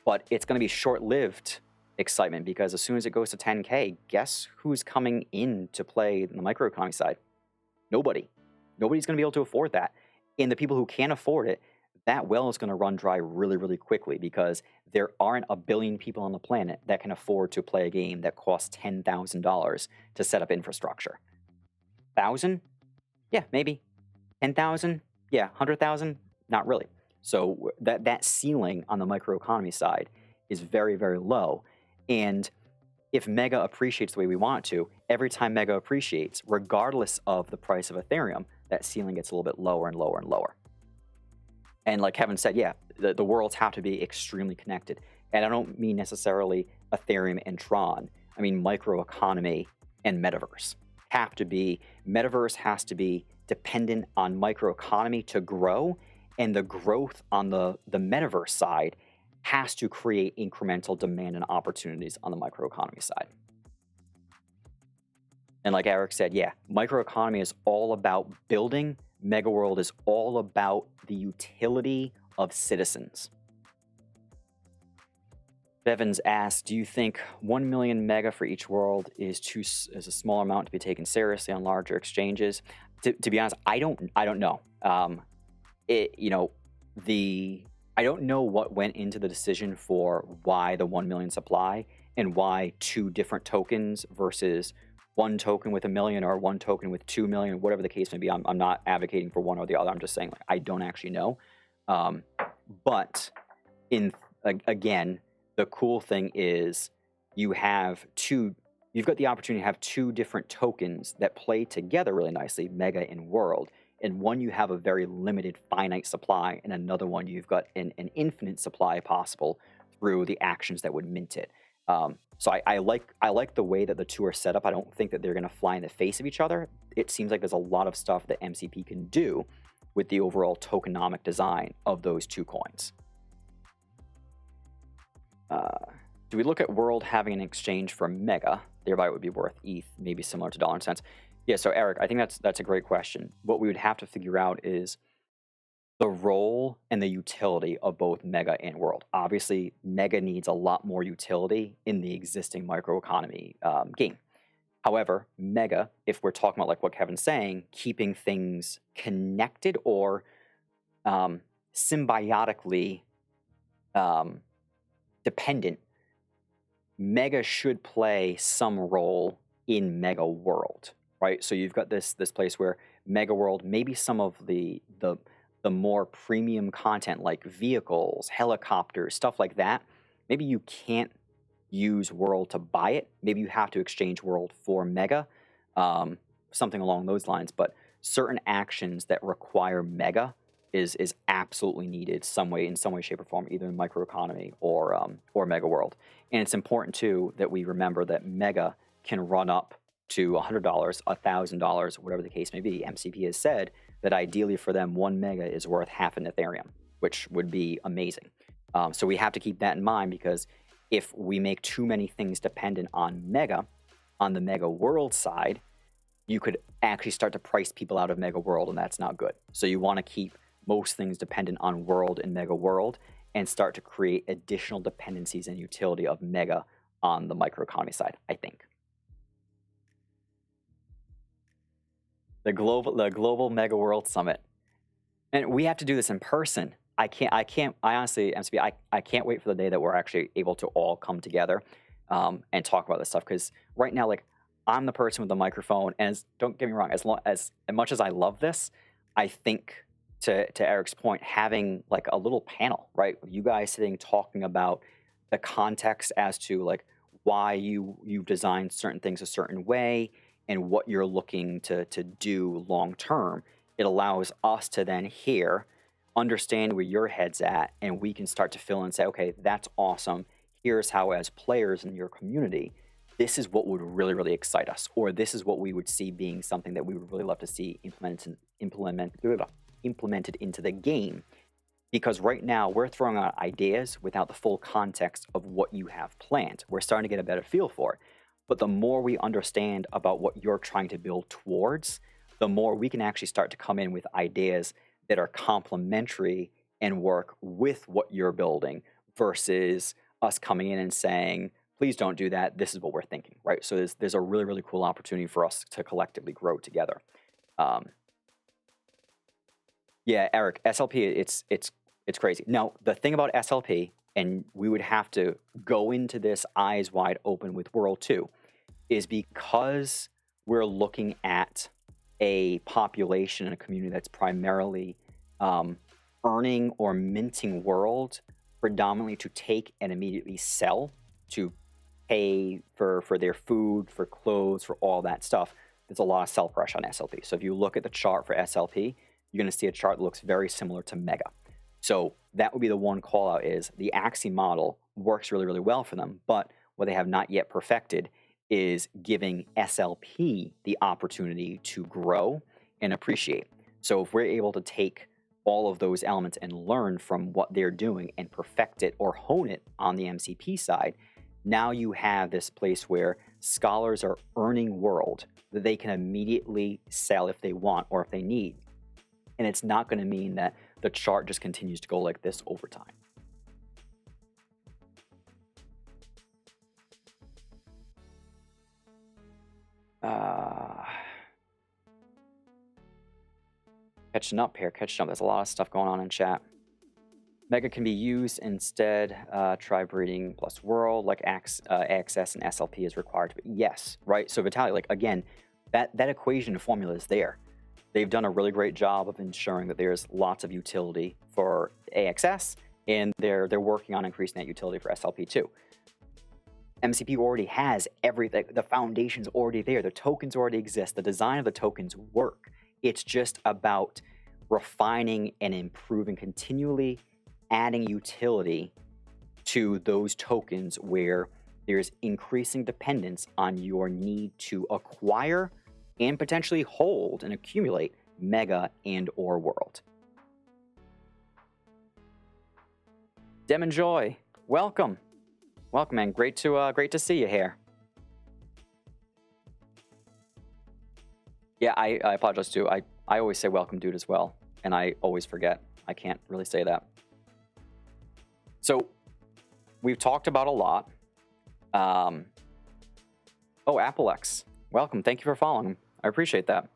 but it's going to be short-lived excitement, because as soon as it goes to 10K, guess who's coming in to play the microeconomy side? Nobody. Nobody's going to be able to afford that. And the people who can't afford it, that well is going to run dry really, really quickly because there aren't a billion people on the planet that can afford to play a game that costs $10,000 to set up infrastructure. 1,000? Yeah, maybe. 10,000? Yeah, 100,000? Not really. So that ceiling on the microeconomy side is very, very low. And if Mega appreciates the way we want it to, every time Mega appreciates, regardless of the price of Ethereum, that ceiling gets a little bit lower and lower and lower. And like Kevin said, yeah, the worlds have to be extremely connected. And I don't mean necessarily Ethereum and Tron. I mean microeconomy and metaverse. Metaverse has to be dependent on microeconomy to grow, and the growth on the metaverse side has to create incremental demand and opportunities on the microeconomy side. And like Eric said, yeah, microeconomy is all about building. Mega World is all about the utility of citizens. Bevins asked, do you think 1 million mega for each world is a small amount to be taken seriously on larger exchanges? To be honest, I don't know. I don't know what went into the decision for why the 1 million supply and why 2 different tokens versus 1 token with 1 million or 1 token with 2 million, whatever the case may be. I'm not advocating for one or the other. I'm just saying, like, I don't actually know. But again, the cool thing is you've got the opportunity to have 2 different tokens that play together really nicely, Mega and World. And one, you have a very limited finite supply, and another one, you've got an infinite supply possible through the actions that would mint it. So I like the way that the 2 are set up. I don't think that they're going to fly in the face of each other. It seems like there's a lot of stuff that MCP can do with the overall tokenomic design of those 2 coins. Do we look at World having an exchange for Mega? Thereby it would be worth ETH, maybe similar to dollar and cents. Yeah, so Eric, I think that's a great question. What we would have to figure out is the role and the utility of both Mega and World. Obviously, Mega needs a lot more utility in the existing microeconomy game. However, Mega, if we're talking about like what Kevin's saying, keeping things connected or symbiotically dependent, Mega should play some role in Mega World, right? So you've got this place where Mega World, maybe some of the more premium content like vehicles, helicopters, stuff like that, maybe you can't use World to buy it. Maybe you have to exchange World for Mega, something along those lines. But certain actions that require Mega is absolutely needed in some way, shape, or form, either in microeconomy or Mega World. And it's important too that we remember that Mega can run up to $100, $1,000, whatever the case may be. MCP has said that ideally for them, 1 Mega is worth half an Ethereum, which would be amazing. So we have to keep that in mind, because if we make too many things dependent on Mega, on the Mega World side, you could actually start to price people out of Mega World, and that's not good. So you want to keep most things dependent on World and Mega World and start to create additional dependencies and utility of Mega on the microeconomy side, I think. The global Mega World Summit. And we have to do this in person. I honestly, MCP, I can't wait for the day that we're actually able to all come together and talk about this stuff. Because right now, like, I'm the person with the microphone, and don't get me wrong, as much as I love this, I think to Eric's point, having like a little panel, right? You guys sitting talking about the context as to like why you've designed certain things a certain way and what you're looking to do long term. It allows us to then understand where your head's at, and we can start to fill in and say, okay, that's awesome. Here's how, as players in your community, this is what would really, really excite us, or this is what we would see being something that we would really love to see implemented into the game. Because right now we're throwing out ideas without the full context of what you have planned. We're starting to get a better feel for it. But the more we understand about what you're trying to build towards, the more we can actually start to come in with ideas that are complementary and work with what you're building, versus us coming in and saying, please don't do that, this is what we're thinking, right? So there's a really, really cool opportunity for us to collectively grow together. Yeah, Eric, SLP, It's crazy. Now, the thing about SLP, and we would have to go into this eyes wide open with World 2, is because we're looking at a population and a community that's primarily earning or minting World predominantly to take and immediately sell, to pay for their food, for clothes, for all that stuff. There's a lot of sell pressure on SLP. So if you look at the chart for SLP, you're going to see a chart that looks very similar to Mega. So that would be the one call out, is the Axie model works really, really well for them. But what they have not yet perfected is giving SLP the opportunity to grow and appreciate. So if we're able to take all of those elements and learn from what they're doing and perfect it or hone it on the MCP side, now you have this place where scholars are earning World that they can immediately sell if they want or if they need. And it's not going to mean that the chart just continues to go like this over time. Catching up here, catching up. There's a lot of stuff going on in chat. Mega can be used instead, try breeding plus World, like AXS and SLP is required. But yes, right? So Vitaly, like again, that equation and formula is there. They've done a really great job of ensuring that there's lots of utility for AXS, and they're working on increasing that utility for SLP too. MCP already has everything. The foundation's already there. The tokens already exist. The design of the tokens work. It's just about refining and improving, continually adding utility to those tokens where there's increasing dependence on your need to acquire and potentially hold and accumulate Mega and or World. Dem and Joy, welcome. Welcome, man. Great to see you here. Yeah, I apologize too. I always say welcome, dude, as well, and I always forget. I can't really say that. So we've talked about a lot. Oh, AppleX, welcome. Thank you for following. I appreciate that.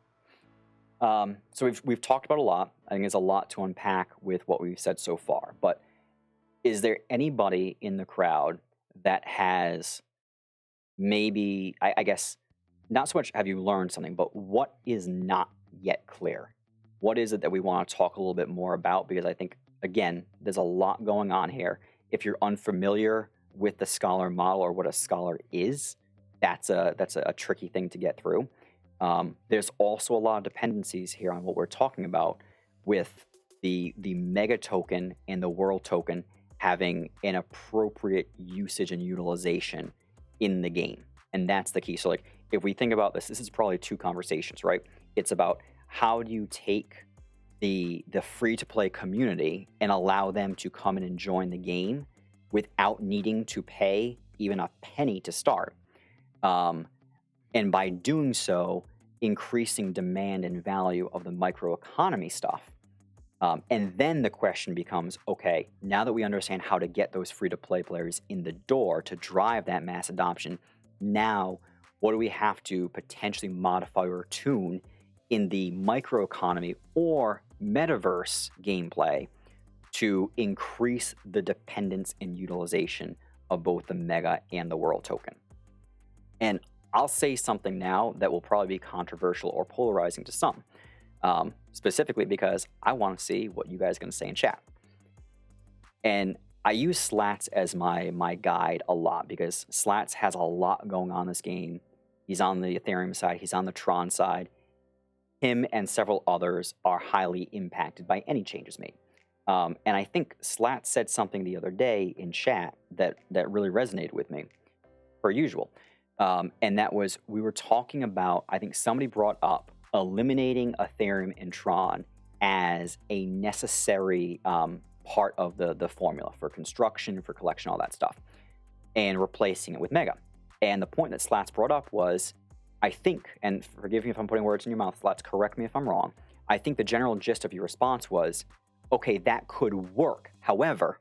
So we've talked about a lot. I think there's a lot to unpack with what we've said so far. But is there anybody in the crowd that has maybe, I guess, not so much have you learned something, but what is not yet clear? What is it that we want to talk a little bit more about? Because I think, again, there's a lot going on here. If you're unfamiliar with the scholar model or what a scholar is, that's a tricky thing to get through. There's also a lot of dependencies here on what we're talking about with the Mega token and the World token having an appropriate usage and utilization in the game. And that's the key. So like, if we think about this is probably two conversations, right? It's about how do you take the free-to-play community and allow them to come in and join the game without needing to pay even a penny to start. And by doing so, increasing demand and value of the microeconomy stuff. And then the question becomes, okay, now that we understand how to get those free-to-play players in the door to drive that mass adoption, now what do we have to potentially modify or tune in the microeconomy or metaverse gameplay to increase the dependence and utilization of both the Mega and the World token? And I'll say something now that will probably be controversial or polarizing to some, specifically because I want to see what you guys are going to say in chat. And I use Slats as my guide a lot because Slats has a lot going on in this game. He's on the Ethereum side. He's on the Tron side. Him and several others are highly impacted by any changes made. And I think Slats said something the other day in chat that really resonated with me, per usual. And that was, we were talking about, I think somebody brought up eliminating Ethereum and Tron as a necessary part of the formula for construction, for collection, all that stuff, and replacing it with Mega. And the point that Slats brought up was, I think, and forgive me if I'm putting words in your mouth, Slats, correct me if I'm wrong, I think the general gist of your response was, okay, that could work. However,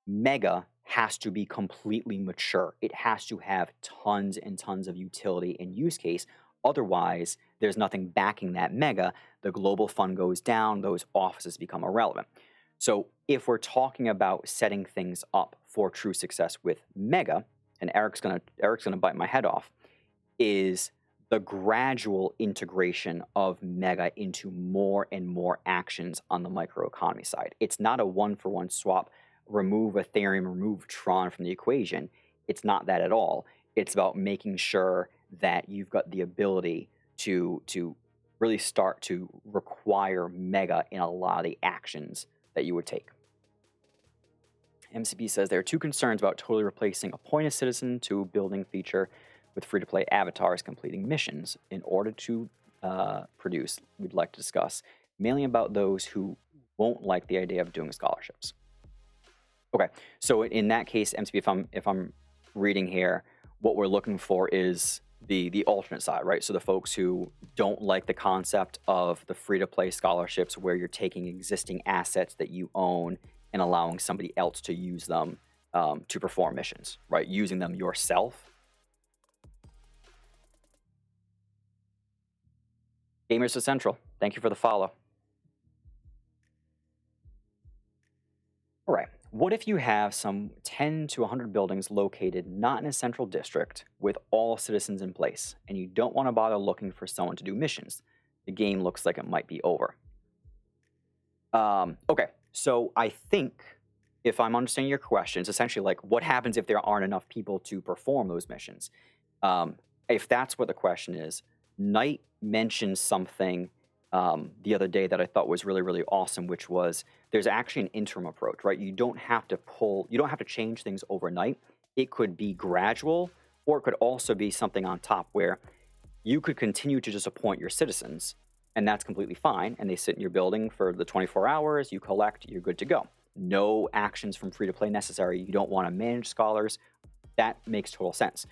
Mega has to be completely mature. It has to have tons and tons of utility and use case. Otherwise, there's nothing backing that Mega. The global fund goes down. Those offices become irrelevant. So if we're talking about setting things up for true success with Mega, and Eric's gonna bite my head off, is the gradual integration of Mega into more and more actions on the microeconomy side. It's not a one-for-one swap, remove Ethereum, remove Tron from the equation. It's not that at all. It's about making sure that you've got the ability to really start to require Mega in a lot of the actions that you would take. MCP says there are two concerns about totally replacing appointed citizen to building feature with free-to-play avatars completing missions in order to produce. We'd like to discuss mainly about those who won't like the idea of doing scholarships. Okay, so in that case, MCP, if I'm reading here, what we're looking for is the alternate side, right? So the folks who don't like the concept of the free-to-play scholarships where you're taking existing assets that you own and allowing somebody else to use them to perform missions, right? Using them yourself. Gamers to Central, thank you for the follow. All right, what if you have some 10 to 100 buildings located not in a central district with all citizens in place, and you don't want to bother looking for someone to do missions? The game looks like it might be over. Okay, so I think if I'm understanding your question, it's essentially like, what happens if there aren't enough people to perform those missions? If that's what the question is, Knight mentioned something the other day that I thought was really, really awesome, which was there's actually an interim approach, right? You don't have to change things overnight. It could be gradual, or it could also be something on top where you could continue to just appoint your citizens, and that's completely fine. And they sit in your building for the 24 hours, you collect, you're good to go. No actions from free-to-play necessary. You don't want to manage scholars. That makes total sense.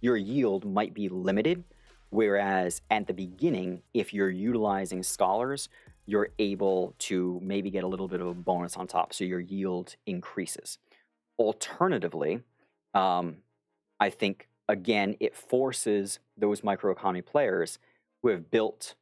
Your yield might be limited, whereas at the beginning, if you're utilizing scholars, you're able to maybe get a little bit of a bonus on top, so your yield increases. Alternatively, I think, again, it forces those microeconomy players who have built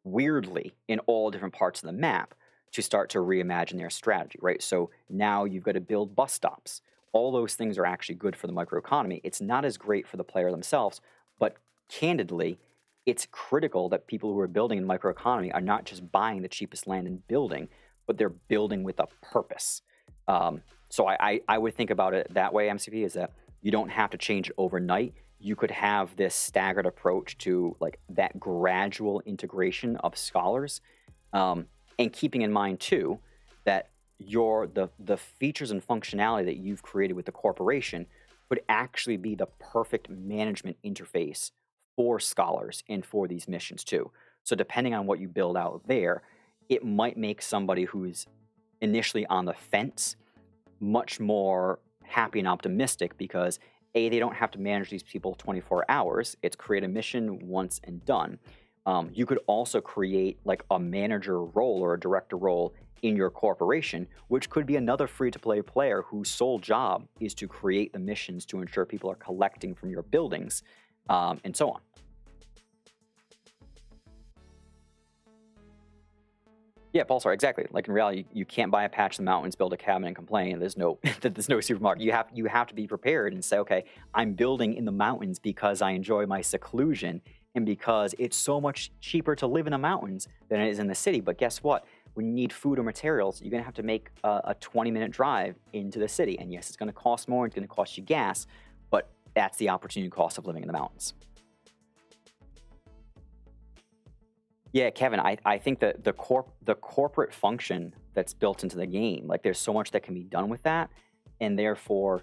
weirdly in all different parts of the map to start to reimagine their strategy, right? So now you've got to build bus stops. All those things are actually good for the microeconomy. It's not as great for the player themselves, but candidly, it's critical that people who are building in microeconomy are not just buying the cheapest land and building, but they're building with a purpose. So I would think about it that way, MCP, is that you don't have to change it overnight. You could have this staggered approach to like that gradual integration of scholars, and keeping in mind too that the features and functionality that you've created with the corporation would actually be the perfect management interface for scholars and for these missions too. So depending on what you build out there, it might make somebody who's initially on the fence much more happy and optimistic because A, they don't have to manage these people 24 hours. It's create a mission once and done. You could also create like a manager role or a director role in your corporation, which could be another free-to-play player whose sole job is to create the missions to ensure people are collecting from your buildings, and so on. Yeah, Paul, sorry, exactly. Like in reality, you can't buy a patch in the mountains, build a cabin, and complain. There's no supermarket. You have to be prepared and say, okay, I'm building in the mountains because I enjoy my seclusion and because it's so much cheaper to live in the mountains than it is in the city. But guess what? When you need food or materials, you're gonna have to make a 20-minute drive into the city. And yes, it's gonna cost more, it's gonna cost you gas, but that's the opportunity cost of living in the mountains. Yeah, Kevin, I think that the corporate function that's built into the game, like there's so much that can be done with that, and therefore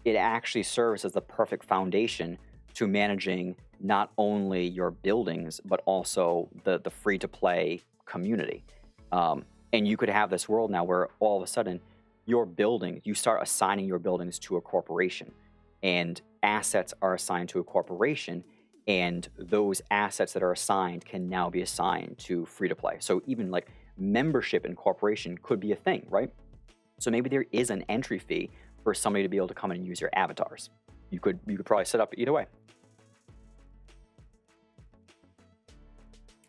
it actually serves as the perfect foundation to managing not only your buildings, but also the free-to-play community. And you could have this world now where all of a sudden your building, you start assigning your buildings to a corporation, and assets are assigned to a corporation, and those assets that are assigned can now be assigned to free-to-play. So even like membership in corporation could be a thing, right? So maybe there is an entry fee for somebody to be able to come in and use your avatars. You could probably set up either way.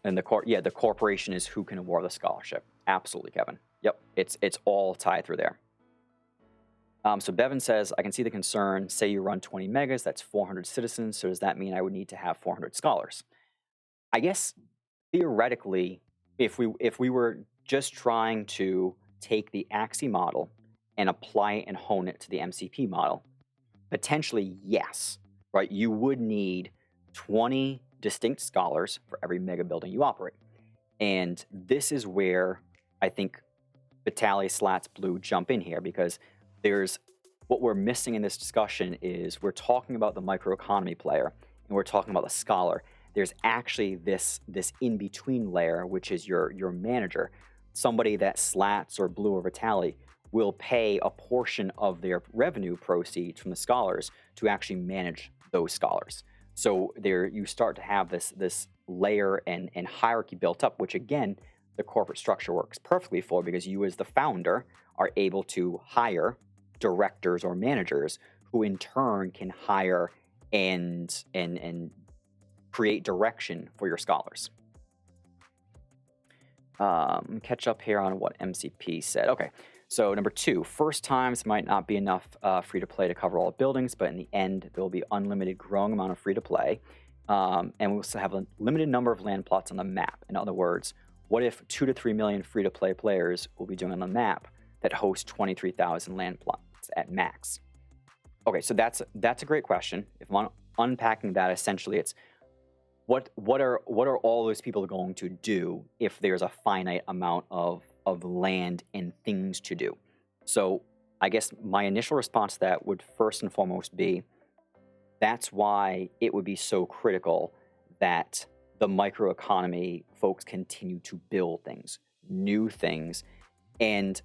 And the corporation is who can award the scholarship. Absolutely, Kevin. Yep, it's all tied through there. So Bevan says, I can see the concern. Say you run 20 megas, that's 400 citizens. So does that mean I would need to have 400 scholars? I guess theoretically, if we were just trying to take the Axie model and apply it and hone it to the MCP model, potentially yes, right? You would need 20 distinct scholars for every mega building you operate. And this is where I think Vitaly, Slats, Blue jump in here, because there's what we're missing in this discussion is we're talking about the microeconomy player and we're talking about the scholar. There's actually this in-between layer, which is your manager, somebody that Slats or Blue or Vitaly will pay a portion of their revenue proceeds from the scholars to actually manage those scholars. So there you start to have this layer and hierarchy built up, which again, the corporate structure works perfectly for, because you as the founder are able to hire directors or managers who in turn can hire and create direction for your scholars. Catch up here on what MCP said. Okay, so number 2, first times might not be enough free-to-play to cover all buildings, but in the end, there will be unlimited growing amount of free-to-play. And we'll also have a limited number of land plots on the map. In other words, what if 2 to 3 million free-to-play players will be doing on the map that hosts 23,000 land plots at max? Okay, so that's a great question. If I'm unpacking that, essentially it's what are all those people going to do if there's a finite amount of land and things to do? So I guess my initial response to that would first and foremost be, that's why it would be so critical that the microeconomy folks continue to build things, new things, and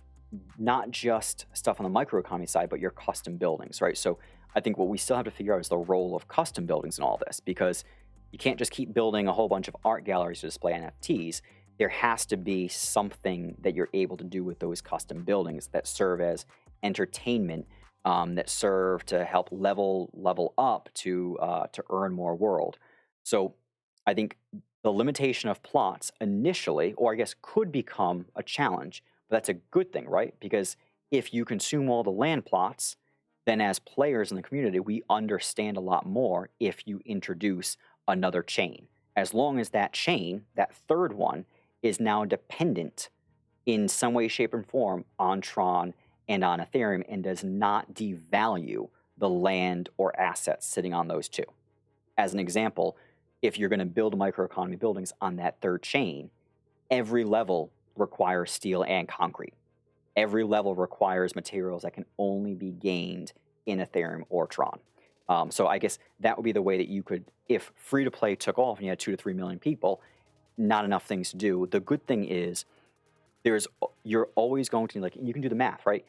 not just stuff on the microeconomy side, but your custom buildings, right? So I think what we still have to figure out is the role of custom buildings in all this, because you can't just keep building a whole bunch of art galleries to display NFTs. There has to be something that you're able to do with those custom buildings that serve as entertainment, that serve to help level up to earn more world. So I think the limitation of plots initially, or I guess could become a challenge, but that's a good thing, right? Because if you consume all the land plots, then as players in the community, we understand a lot more if you introduce another chain. As long as that chain, that third one, is now dependent in some way, shape, and form on Tron and on Ethereum and does not devalue the land or assets sitting on those two. As an example, if you're going to build microeconomy buildings on that third chain, every level requires steel and concrete. Every level requires materials that can only be gained in Ethereum or Tron. So I guess that would be the way that you could, if free-to-play took off and you had 2 to 3 million people, not enough things to do. The good thing is you're always going to, like, you can do the math, right?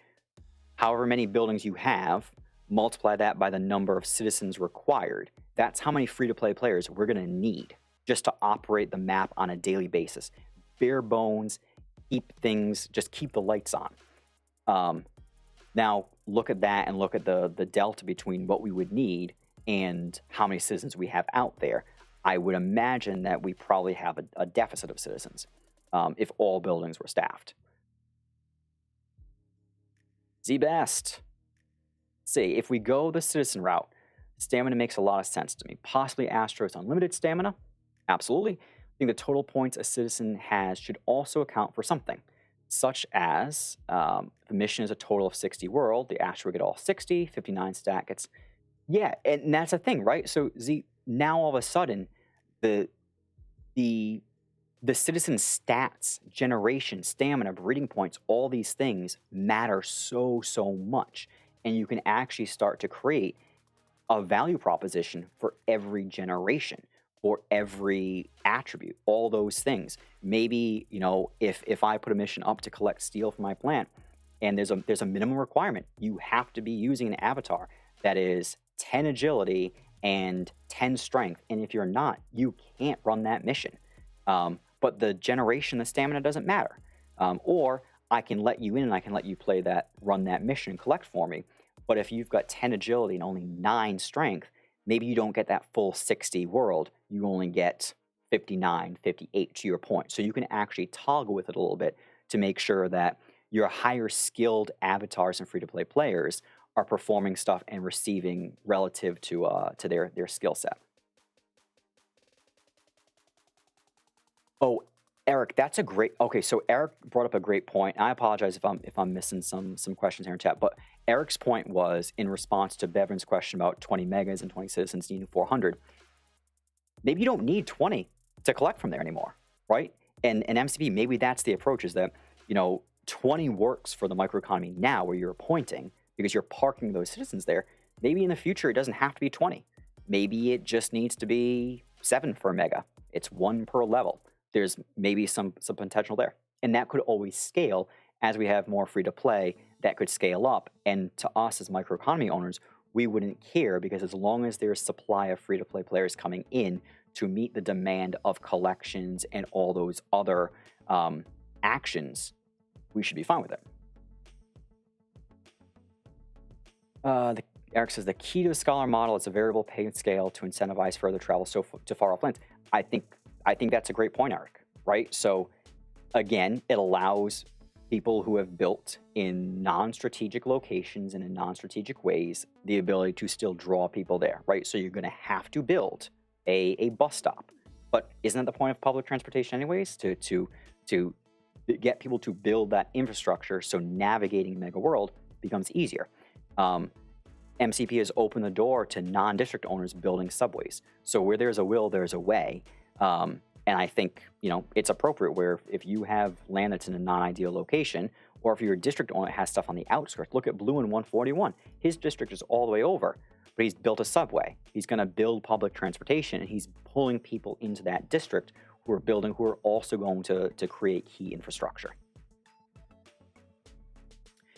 However many buildings you have, multiply that by the number of citizens required. That's how many free-to-play players we're going to need just to operate the map on a daily basis. Bare bones, keep the lights on. Now, look at that and look at the delta between what we would need and how many citizens we have out there. I would imagine that we probably have a deficit of citizens if all buildings were staffed. Z-Best. See, if we go the citizen route, stamina makes a lot of sense to me. Possibly Astro's unlimited stamina? Absolutely. I think the total points a citizen has should also account for something, such as the mission is a total of 60 world, the Astro would get all 60, 59 stack gets... Yeah, and that's a thing, right? So Z, now all of a sudden, the citizen stats, generation, stamina, breeding points, all these things matter so much. And you can actually start to create a value proposition for every generation, for every attribute, all those things. Maybe, you know, if I put a mission up to collect steel for my plant, and there's a minimum requirement, you have to be using an avatar that is 10 agility and 10 strength. And if you're not, you can't run that mission. But the generation, the stamina doesn't matter. Or I can let you in and I can let you run that mission and collect for me. But if you've got 10 agility and only 9 strength, maybe you don't get that full 60 world. You only get 59, 58 to your point. So you can actually toggle with it a little bit to make sure that your higher skilled avatars and free-to-play players are performing stuff and receiving relative to their skill set. Oh, Eric, that's a great. Okay, so Eric brought up a great point. I apologize if I'm missing some questions here in chat, but Eric's point was in response to Bevan's question about 20 megas and 20 citizens needing 400. Maybe you don't need 20 to collect from there anymore, right? And MCP, maybe that's the approach, is that 20 works for the microeconomy now where you're appointing because you're parking those citizens there. Maybe in the future it doesn't have to be 20. Maybe it just needs to be 7 for a mega. It's 1 per level. There's maybe some potential there. And that could always scale as we have more free to play. That could scale up. And to us as microeconomy owners, we wouldn't care because as long as there's supply of free to play players coming in to meet the demand of collections and all those other actions, we should be fine with it. Eric says the key to the scholar model is a variable pay scale to incentivize further travel to far off lands. I think that's a great point, Eric, right? So again, it allows people who have built in non-strategic locations and in non-strategic ways the ability to still draw people there, right? So you're going to have to build a bus stop. But isn't that the point of public transportation anyways? To get people to build that infrastructure so navigating Mega World becomes easier. MCP has opened the door to non-district owners building subways. So where there's a will, there's a way. And I think, it's appropriate where if you have land that's in a non-ideal location, or if your district owner has stuff on the outskirts, look at Blue in 141. His district is all the way over, but he's built a subway. He's going to build public transportation, and he's pulling people into that district who are also going to create key infrastructure.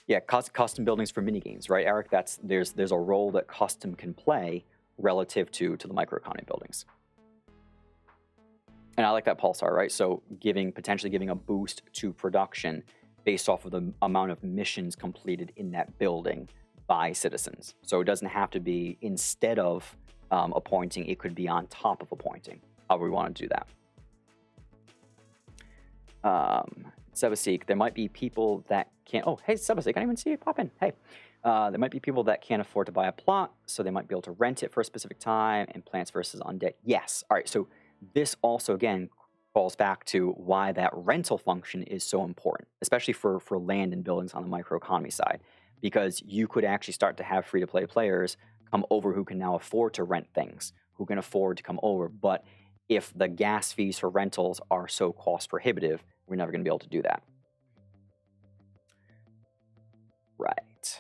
Yeah, custom buildings for mini games, right, Eric? There's a role that custom can play relative to the microeconomy buildings. And I like that pulsar, right? So potentially giving a boost to production based off of the amount of missions completed in that building by citizens. So it doesn't have to be instead of appointing, it could be on top of appointing, however we want to do that. Sebaseek, there might be people that can't, oh, hey, Sebaseek, I didn't even see you pop in. Hey, there might be people that can't afford to buy a plot, so they might be able to rent it for a specific time, and Plants versus Undead. Yes, all right, so this also, again, falls back to why that rental function is so important, especially for land and buildings on the microeconomy side, because you could actually start to have free-to-play players come over who can now afford to rent things, who can afford to come over. But if the gas fees for rentals are so cost prohibitive, we're never going to be able to do that. Right.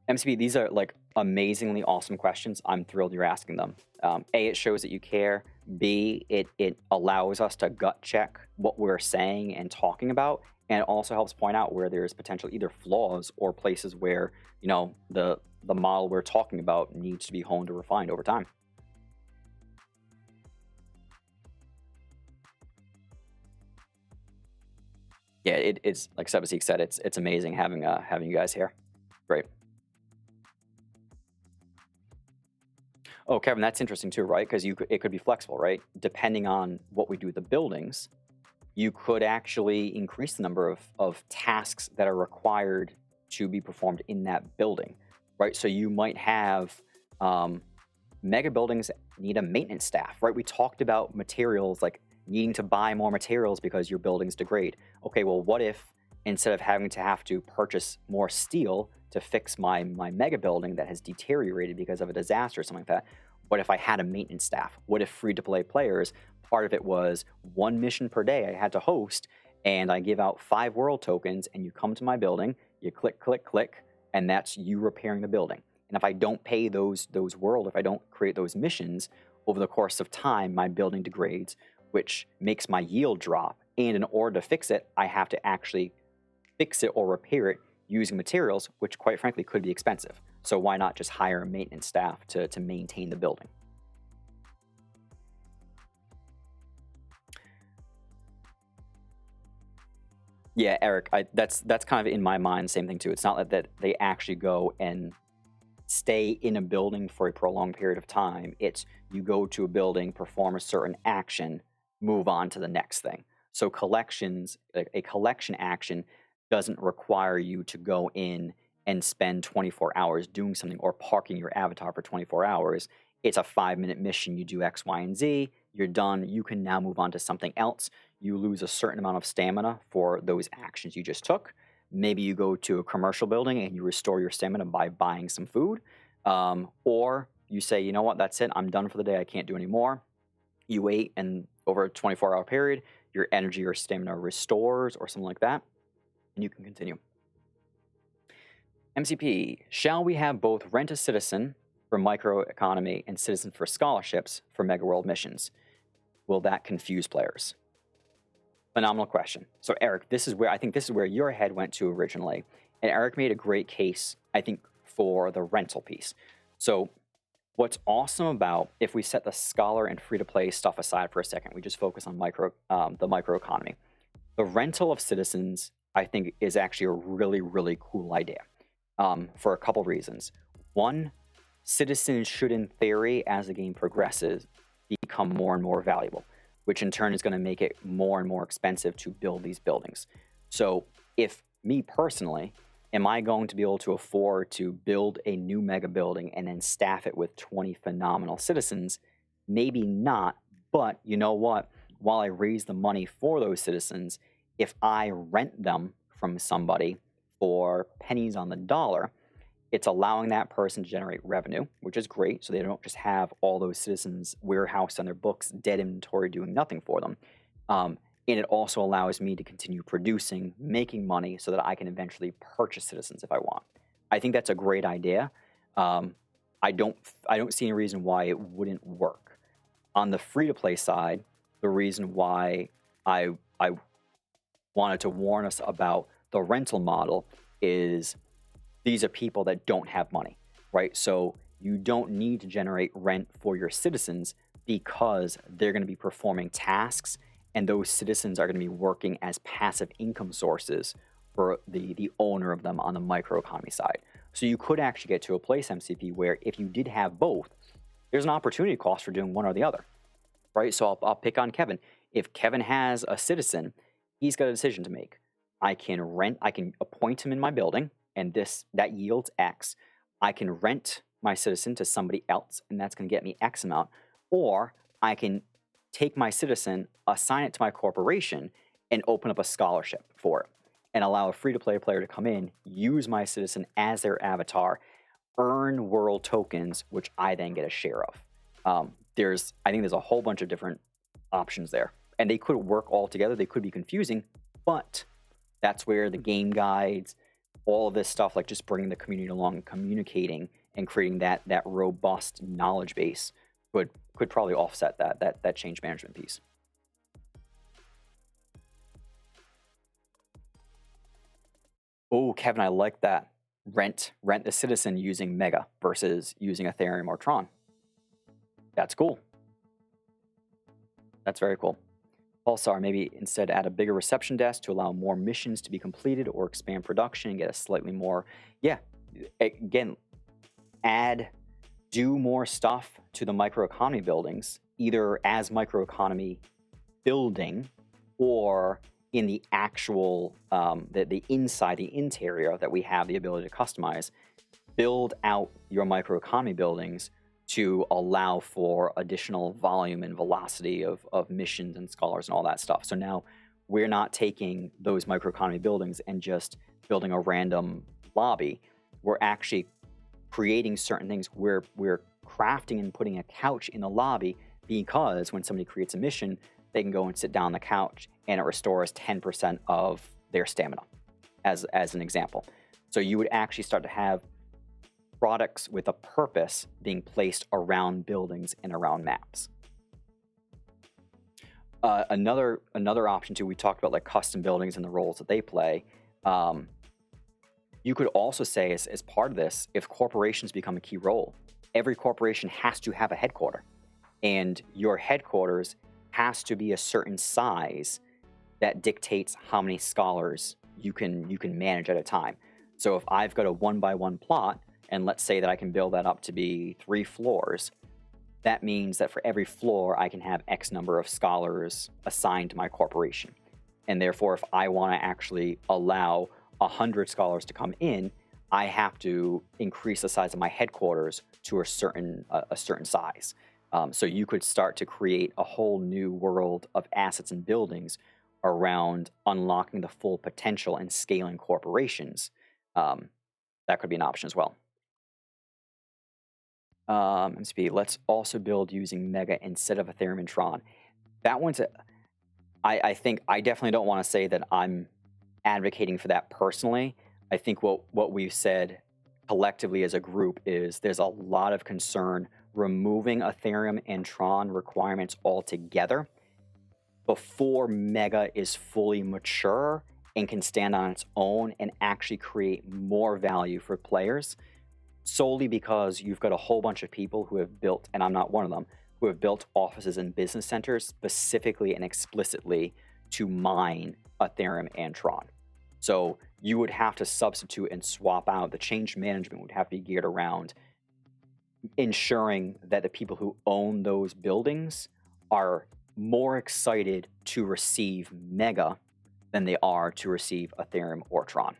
MCB, these are like amazingly awesome questions. I'm thrilled you're asking them. A, it shows that you care. B, it allows us to gut check what we're saying and talking about, and it also helps point out where there's potential either flaws or places where the model we're talking about needs to be honed or refined over time. Yeah, it's like Sebaseek said, it's amazing having you guys here. Great. Oh, Kevin, that's interesting too, right? Because it could be flexible, right? Depending on what we do with the buildings, you could actually increase the number of tasks that are required to be performed in that building, right? So you might have mega buildings need a maintenance staff, right? We talked about materials, like needing to buy more materials because your buildings degrade. Okay, well, what if instead of having to purchase more steel to fix my mega building that has deteriorated because of a disaster or something like that, what if I had a maintenance staff? What if free-to-play players, part of it was 1 mission per day I had to host, and I give out 5 world tokens, and you come to my building, you click, click, click, and that's you repairing the building. And if I don't pay those world, if I don't create those missions, over the course of time, my building degrades, which makes my yield drop. And in order to fix it, I have to actually fix it or repair it using materials, which quite frankly could be expensive. So why not just hire a maintenance staff to maintain the building? Yeah, Eric, that's kind of in my mind, same thing too. It's not that they actually go and stay in a building for a prolonged period of time. It's you go to a building, perform a certain action, move on to the next thing. So collections, a collection action doesn't require you to go in and spend 24 hours doing something or parking your avatar for 24 hours. It's a 5-minute mission. You do X, Y, and Z. You're done. You can now move on to something else. You lose a certain amount of stamina for those actions you just took. Maybe you go to a commercial building and you restore your stamina by buying some food. Or you say, you know what, that's it. I'm done for the day. I can't do any more. You wait, and over a 24-hour period, your energy or stamina restores or something like that, and you can continue. MCP, shall we have both Rent a Citizen for microeconomy and Citizen for scholarships for Mega World missions? Will that confuse players? Phenomenal question. So Eric, I think this is where your head went to originally. And Eric made a great case, I think, for the rental piece. So what's awesome about, if we set the scholar and free-to-play stuff aside for a second, we just focus on the microeconomy. The rental of citizens, I think, is actually a really, really cool idea for a couple reasons. One, citizens should, in theory, as the game progresses, become more and more valuable, which in turn is going to make it more and more expensive to build these buildings. So if me personally, am I going to be able to afford to build a new mega building and then staff it with 20 phenomenal citizens? Maybe not, but you know what? While I raise the money for those citizens, if I rent them from somebody for pennies on the dollar, it's allowing that person to generate revenue, which is great. So they don't just have all those citizens warehoused on their books, dead inventory, doing nothing for them. And it also allows me to continue producing, making money so that I can eventually purchase citizens if I want. I think that's a great idea. I don't see any reason why it wouldn't work. On the free-to-play side, the reason why I wanted to warn us about the rental model is these are people that don't have money, right? So you don't need to generate rent for your citizens because they're going to be performing tasks, and those citizens are going to be working as passive income sources for the owner of them on the microeconomy side. So you could actually get to a place, MCP, where if you did have both, there's an opportunity cost for doing one or the other, right? So I'll pick on Kevin. If Kevin has a citizen, he's got a decision to make. I can appoint him in my building, and that yields X. I can rent my citizen to somebody else, and that's going to get me X amount. Or I can take my citizen, assign it to my corporation, and open up a scholarship for it, and allow a free-to-play player to come in, use my citizen as their avatar, earn world tokens, which I then get a share of. I think there's a whole bunch of different options there, and they could work all together. They could be confusing, but that's where the game guides, all of this stuff, like just bringing the community along, communicating, and creating that robust knowledge base could probably offset that change management piece. Oh, Kevin, I like that. Rent the citizen using Mega versus using Ethereum or Tron. That's cool. That's very cool. Pulsar, maybe instead add a bigger reception desk to allow more missions to be completed, or expand production and get a slightly more, again, do more stuff to the microeconomy buildings, either as microeconomy building or in the actual, the inside, the interior that we have the ability to customize. Build out your microeconomy buildings to allow for additional volume and velocity of missions and scholars and all that stuff. So now we're not taking those microeconomy buildings and just building a random lobby. We're actually creating certain things. We're crafting and putting a couch in the lobby, because when somebody creates a mission, they can go and sit down on the couch and it restores 10% of their stamina, as an example. So you would actually start to have products with a purpose being placed around buildings and around maps. Another option too, we talked about like custom buildings and the roles that they play. You could also say as part of this, if corporations become a key role, every corporation has to have a headquarter, and your headquarters has to be a certain size that dictates how many scholars you can manage at a time. So if I've got a 1x1 plot, and let's say that I can build that up to be 3 floors, that means that for every floor, I can have X number of scholars assigned to my corporation. And therefore, if I want to actually allow 100 scholars to come in, I have to increase the size of my headquarters to a certain size. So you could start to create a whole new world of assets and buildings around unlocking the full potential and scaling corporations. That could be an option as well. Let's also build using Mega instead of Ethereum and Tron. That one's, I think I definitely don't want to say that I'm advocating for that personally. I think what we've said collectively as a group is there's a lot of concern removing Ethereum and Tron requirements altogether before Mega is fully mature and can stand on its own and actually create more value for players, solely because you've got a whole bunch of people who have built, and I'm not one of them, who have built offices and business centers specifically and explicitly to mine Ethereum and Tron. So you would have to substitute and swap out. The change management would have to be geared around ensuring that the people who own those buildings are more excited to receive Mega than they are to receive Ethereum or Tron.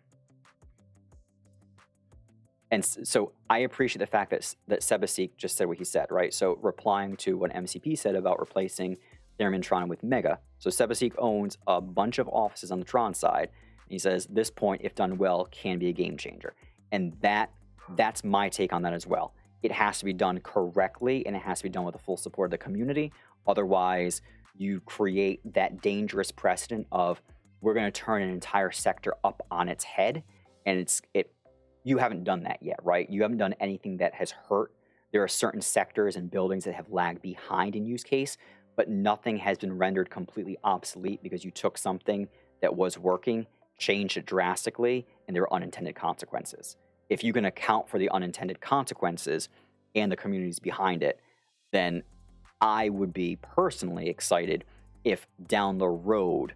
And so I appreciate the fact that Sebasik just said what he said, right? So replying to what MCP said about replacing Ethereum and Tron with Mega. So Sebasik owns a bunch of offices on the Tron side. He says this point, if done well, can be a game changer. And that's my take on that as well. It has to be done correctly, and it has to be done with the full support of the community. Otherwise, you create that dangerous precedent of we're going to turn an entire sector up on its head, and you haven't done that yet, right? You haven't done anything that has hurt. There are certain sectors and buildings that have lagged behind in use case, but nothing has been rendered completely obsolete because you took something that was working, changed it drastically, and there were unintended consequences. If you can account for the unintended consequences and the communities behind it, then I would be personally excited if down the road,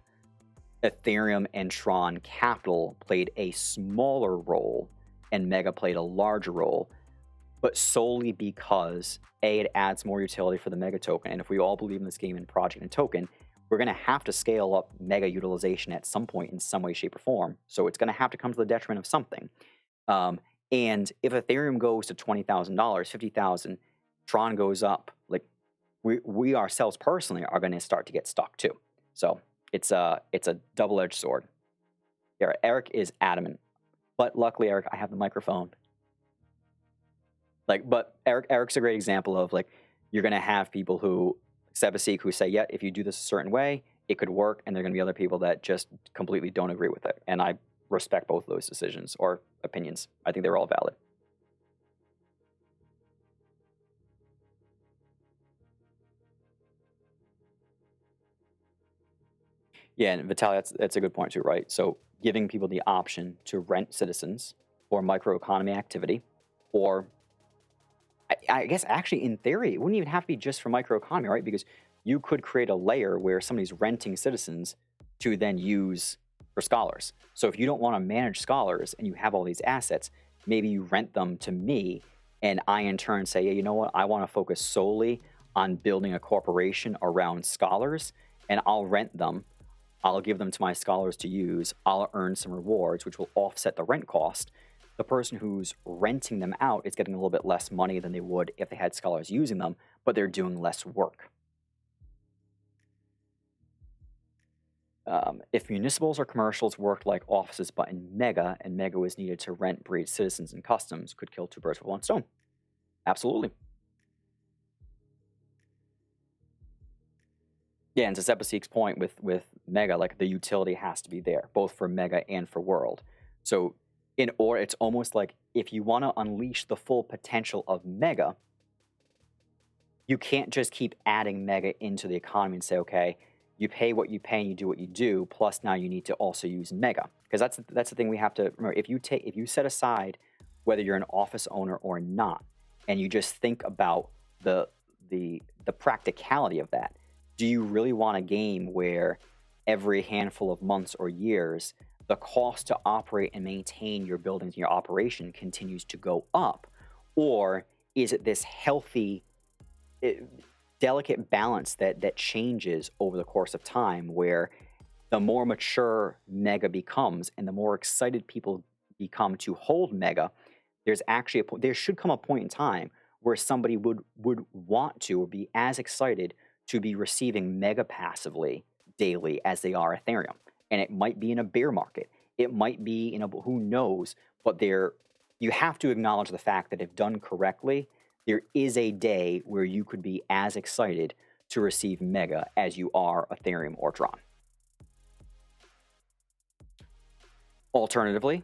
Ethereum and Tron Capital played a smaller role and Mega played a larger role, but solely because A, it adds more utility for the Mega token. And if we all believe in this game and project and token, we're going to have to scale up Mega utilization at some point in some way, shape, or form. So it's going to have to come to the detriment of something. And if Ethereum goes to $20,000, $50,000, Tron goes up, like we ourselves personally are going to start to get stuck too. So it's a double-edged sword. Yeah, Eric is adamant, but luckily, Eric, I have the microphone. But Eric's a great example of you're going to have people who Sebasik who say, yeah, if you do this a certain way, it could work, and there are going to be other people that just completely don't agree with it. And I respect both of those decisions or opinions. I think they're all valid. Yeah, and Vitaly, that's a good point too, right? So giving people the option to rent citizens for microeconomy activity, or I guess actually in theory, it wouldn't even have to be just for microeconomy, right? Because you could create a layer where somebody's renting citizens to then use for scholars. So if you don't want to manage scholars and you have all these assets, maybe you rent them to me, and I in turn say, yeah, you know what? I want to focus solely on building a corporation around scholars, and I'll rent them. I'll give them to my scholars to use. I'll earn some rewards, which will offset the rent cost. The person who's renting them out is getting a little bit less money than they would if they had scholars using them, but they're doing less work. If municipals or commercials worked like offices but in Mega, and Mega was needed to rent, breed citizens, and customs, could kill two birds with one stone. Absolutely. Yeah, and to Sebasik's point with Mega, the utility has to be there, both for Mega and for World. So it's almost like if you want to unleash the full potential of Mega, you can't just keep adding Mega into the economy and say, okay, you pay what you pay and you do what you do, plus now you need to also use Mega. Because that's the thing we have to remember. If you set aside whether you're an office owner or not, and you just think about the practicality of that, do you really want a game where every handful of months or years, the cost to operate and maintain your buildings and your operation continues to go up? Or is it this healthy, delicate balance that changes over the course of time where the more mature Mega becomes and the more excited people become to hold Mega, there's actually there should come a point in time where somebody would want to or be as excited to be receiving Mega passively daily as they are Ethereum. And it might be in a bear market. It might be in a who knows, but you have to acknowledge the fact that if done correctly, there is a day where you could be as excited to receive Mega as you are Ethereum or Tron. Alternatively,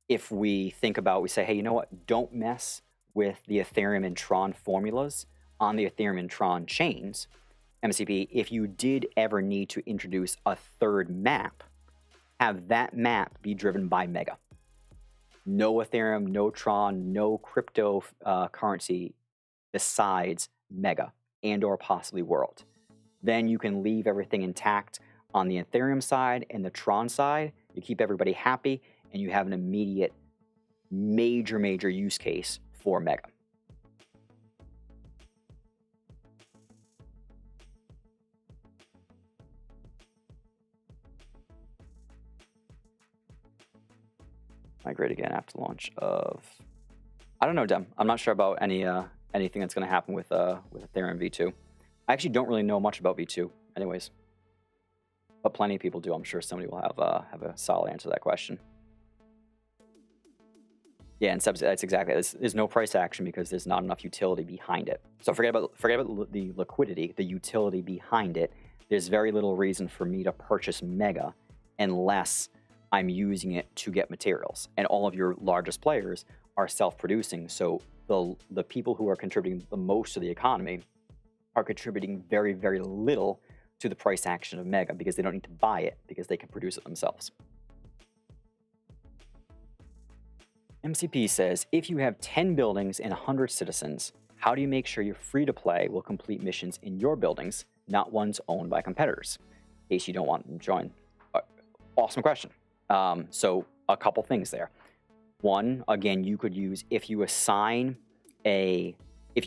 if we think about, we say, hey, you know what? Don't mess with the Ethereum and Tron formulas on the Ethereum and Tron chains. MCP, if you did ever need to introduce a third map, have that map be driven by Mega. No Ethereum, no Tron, no crypto currency besides Mega and or possibly World. Then you can leave everything intact on the Ethereum side and the Tron side. You keep everybody happy, and you have an immediate major use case for Mega. Migrate again after launch of... I don't know, Dem. I'm not sure about anything that's going to happen with Ethereum V2. I actually don't really know much about V2 anyways. But plenty of people do. I'm sure somebody will have a solid answer to that question. Yeah, and Seb's, that's exactly it. There's no price action because there's not enough utility behind it. So forget about the liquidity, the utility behind it. There's very little reason for me to purchase Mega unless I'm using it to get materials. And all of your largest players are self-producing. So the people who are contributing the most to the economy are contributing very little to the price action of Mega because they don't need to buy it because they can produce it themselves. MCP says, if you have 10 buildings and 100 citizens, how do you make sure your free-to-play will complete missions in your buildings, not ones owned by competitors, in case you don't want them to join? Awesome question. So a couple things there. One, again, you could use, if you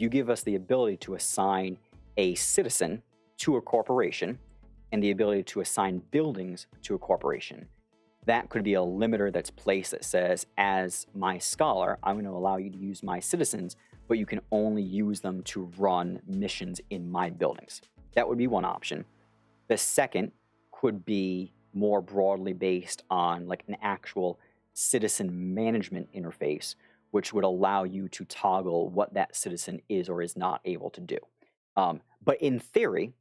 give us the ability to assign a citizen to a corporation and the ability to assign buildings to a corporation, that could be a limiter that's placed that says, as my scholar, I'm going to allow you to use my citizens, but you can only use them to run missions in my buildings. That would be one option. The second could be more broadly based on like an actual citizen management interface, which would allow you to toggle what that citizen is or is not able to do. But in theory,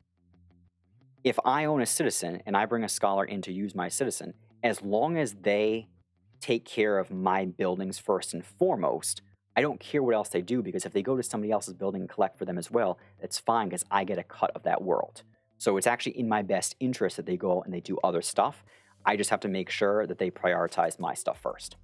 if I own a citizen and I bring a scholar in to use my citizen, as long as they take care of my buildings first and foremost, I don't care what else they do, because if they go to somebody else's building and collect for them as well, that's fine because I get a cut of that world. So it's actually in my best interest that they go and they do other stuff. I just have to make sure that they prioritize my stuff first.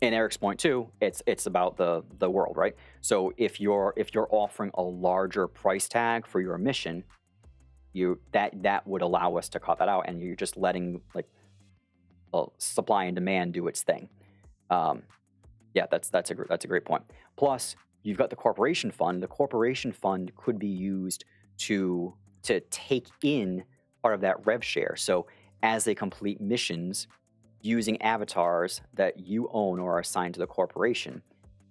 And Eric's point too, it's about the world, right? So if you're offering a larger price tag for your mission, that would allow us to cut that out, and you're just letting like supply and demand do its thing. Yeah, that's a great point. Plus, you've got the corporation fund. The corporation fund could be used to take in part of that rev share. So as they complete missions using avatars that you own or are assigned to the corporation,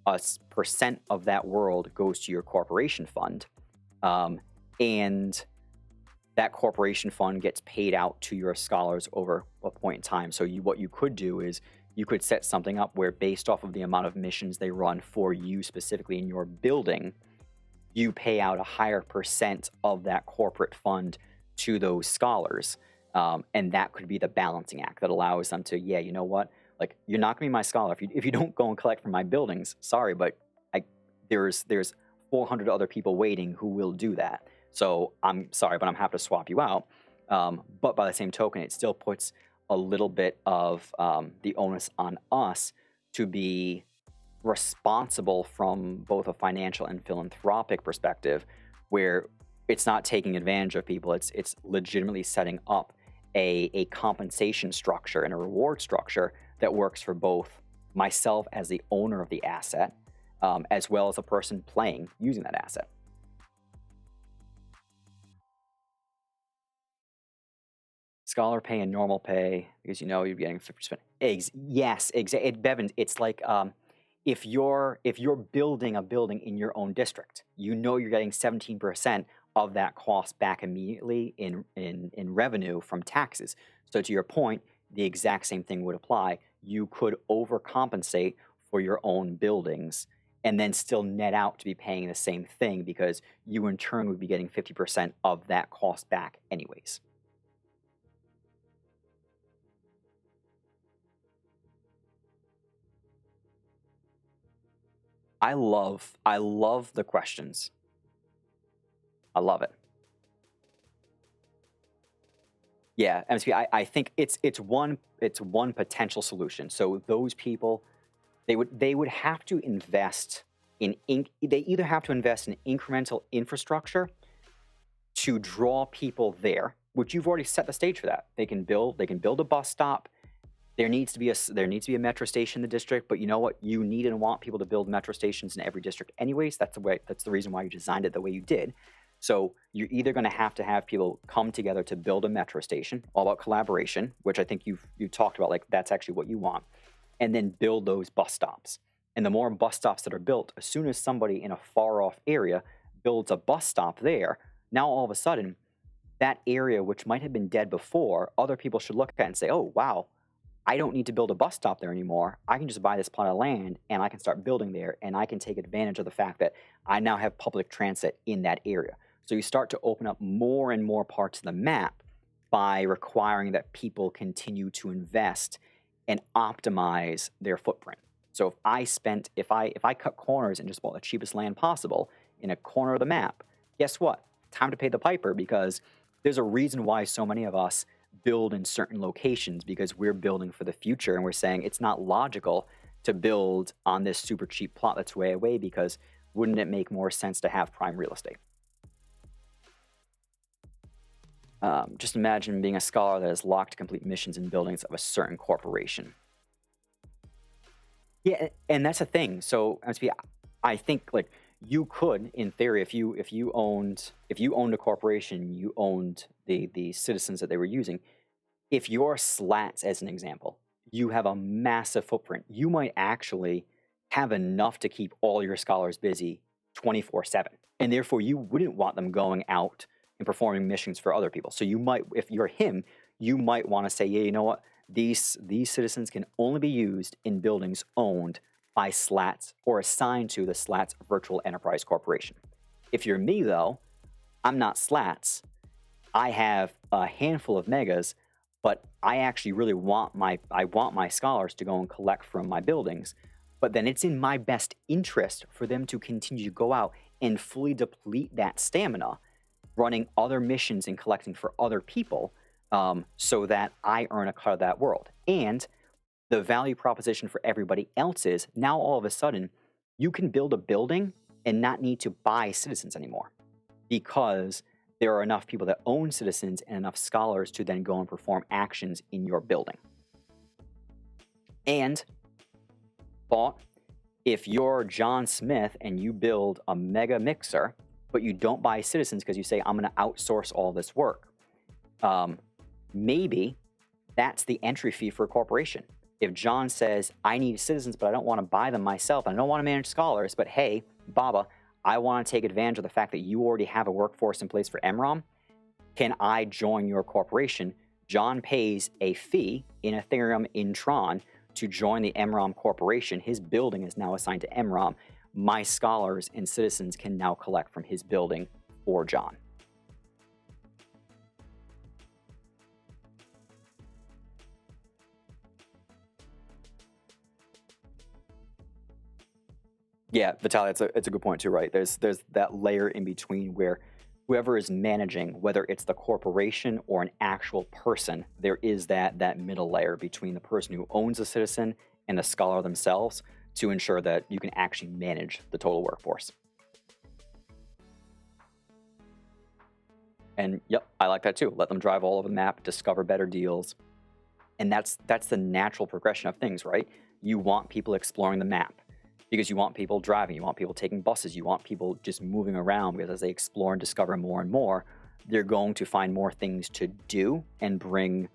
a percent of that world goes to your corporation fund, and that corporation fund gets paid out to your scholars over a point in time. So what you could do is you could set something up where, based off of the amount of missions they run for you specifically in your building, you pay out a higher percent of that corporate fund to those scholars. And that could be the balancing act that allows them to, yeah, you know what? Like, you're not going to be my scholar. If you don't go and collect from my buildings, sorry, but there's 400 other people waiting who will do that. So I'm sorry, but I'm happy to swap you out. But by the same token, it still puts a little bit of the onus on us to be responsible from both a financial and philanthropic perspective, where it's not taking advantage of people. It's legitimately setting up a compensation structure and a reward structure that works for both myself as the owner of the asset, as well as a person playing using that asset. Scholar pay and normal pay because you're getting 50%. Yes, exactly. Bevin, it's like if you're building a building in your own district, you're getting 17% of that cost back immediately in revenue from taxes. So to your point, the exact same thing would apply. You could overcompensate for your own buildings and then still net out to be paying the same thing because you in turn would be getting 50% of that cost back anyways. I love the questions. I love it. Yeah, MSP, I think it's one potential solution. So those people, they would have to invest they either have to invest in incremental infrastructure to draw people there, which you've already set the stage for that. They can build a bus stop. There needs to be a metro station in the district, but you know what? You need and want people to build metro stations in every district anyways. That's the reason why you designed it the way you did. So you're either going to have people come together to build a metro station, all about collaboration, which I think you talked about, like that's actually what you want, and then build those bus stops. And the more bus stops that are built, as soon as somebody in a far off area builds a bus stop there, now all of a sudden that area, which might have been dead before, other people should look at and say, oh, wow, I don't need to build a bus stop there anymore. I can just buy this plot of land and I can start building there and I can take advantage of the fact that I now have public transit in that area. So you start to open up more and more parts of the map by requiring that people continue to invest and optimize their footprint. So if I cut corners and just bought the cheapest land possible in a corner of the map, guess what? Time to pay the piper, because there's a reason why so many of us build in certain locations, because we're building for the future and we're saying it's not logical to build on this super cheap plot that's way away, because wouldn't it make more sense to have prime real estate? Just imagine being a scholar that has locked to complete missions in buildings of a certain corporation. Yeah, and that's a thing. So I think like you could, in theory, if you owned a corporation, you owned the citizens that they were using. If you're slats, as an example, you have a massive footprint. You might actually have enough to keep all your scholars busy 24/7, and therefore you wouldn't want them going out and performing missions for other people. So you might, if you're him, you might want to say, yeah, you know what? These citizens can only be used in buildings owned by slats or assigned to the slats virtual enterprise corporation. If you're me, though, I'm not slats. I have a handful of megas, but I actually really want my scholars to go and collect from my buildings. But then it's in my best interest for them to continue to go out and fully deplete that stamina, running other missions and collecting for other people, so that I earn a cut of that world. And the value proposition for everybody else is now all of a sudden you can build a building and not need to buy citizens anymore, because there are enough people that own citizens and enough scholars to then go and perform actions in your building. And thought, if you're John Smith and you build a mega mixer, but you don't buy citizens because you say, I'm going to outsource all this work, maybe that's the entry fee for a corporation. If John says, I need citizens, but I don't want to buy them myself, and I don't want to manage scholars, but hey, Baba, I want to take advantage of the fact that you already have a workforce in place for MROM. Can I join your corporation? John pays a fee in Ethereum in Tron to join the MROM corporation. His building is now assigned to MROM. My scholars and citizens can now collect from his building for John. Yeah, Vitaly, it's a good point too, right? There's that layer in between where whoever is managing, whether it's the corporation or an actual person, there is that middle layer between the person who owns a citizen and the scholar themselves to ensure that you can actually manage the total workforce. And yep, I like that too. Let them drive all over the map, discover better deals. And that's the natural progression of things, right? You want people exploring the map. because you want people driving, you want people taking buses, you want people just moving around, because as they explore and discover more and more, they're going to find more things to do and bring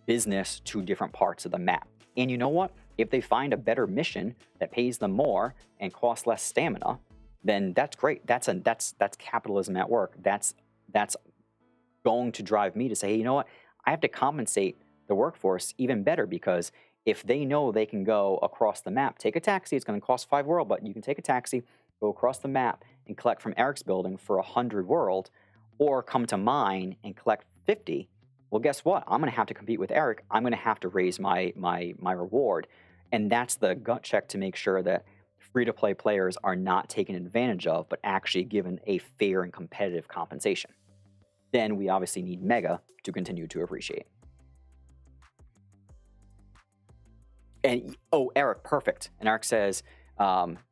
business to different parts of the map. And you know what? If they find a better mission that pays them more and costs less stamina, then that's great. That's capitalism at work. That's going to drive me to say, hey, you know what? I have to compensate the workforce even better, because if they know they can go across the map, take a taxi, it's going to cost 5 world, but you can take a taxi, go across the map and collect from Eric's building for 100 world, or come to mine and collect 50. Well, guess what? I'm going to have to compete with Eric. I'm going to have to raise my reward. And that's the gut check to make sure that free-to-play players are not taken advantage of, but actually given a fair and competitive compensation. Then we obviously need Mega to continue to appreciate. And, oh, Eric, perfect. And Eric says,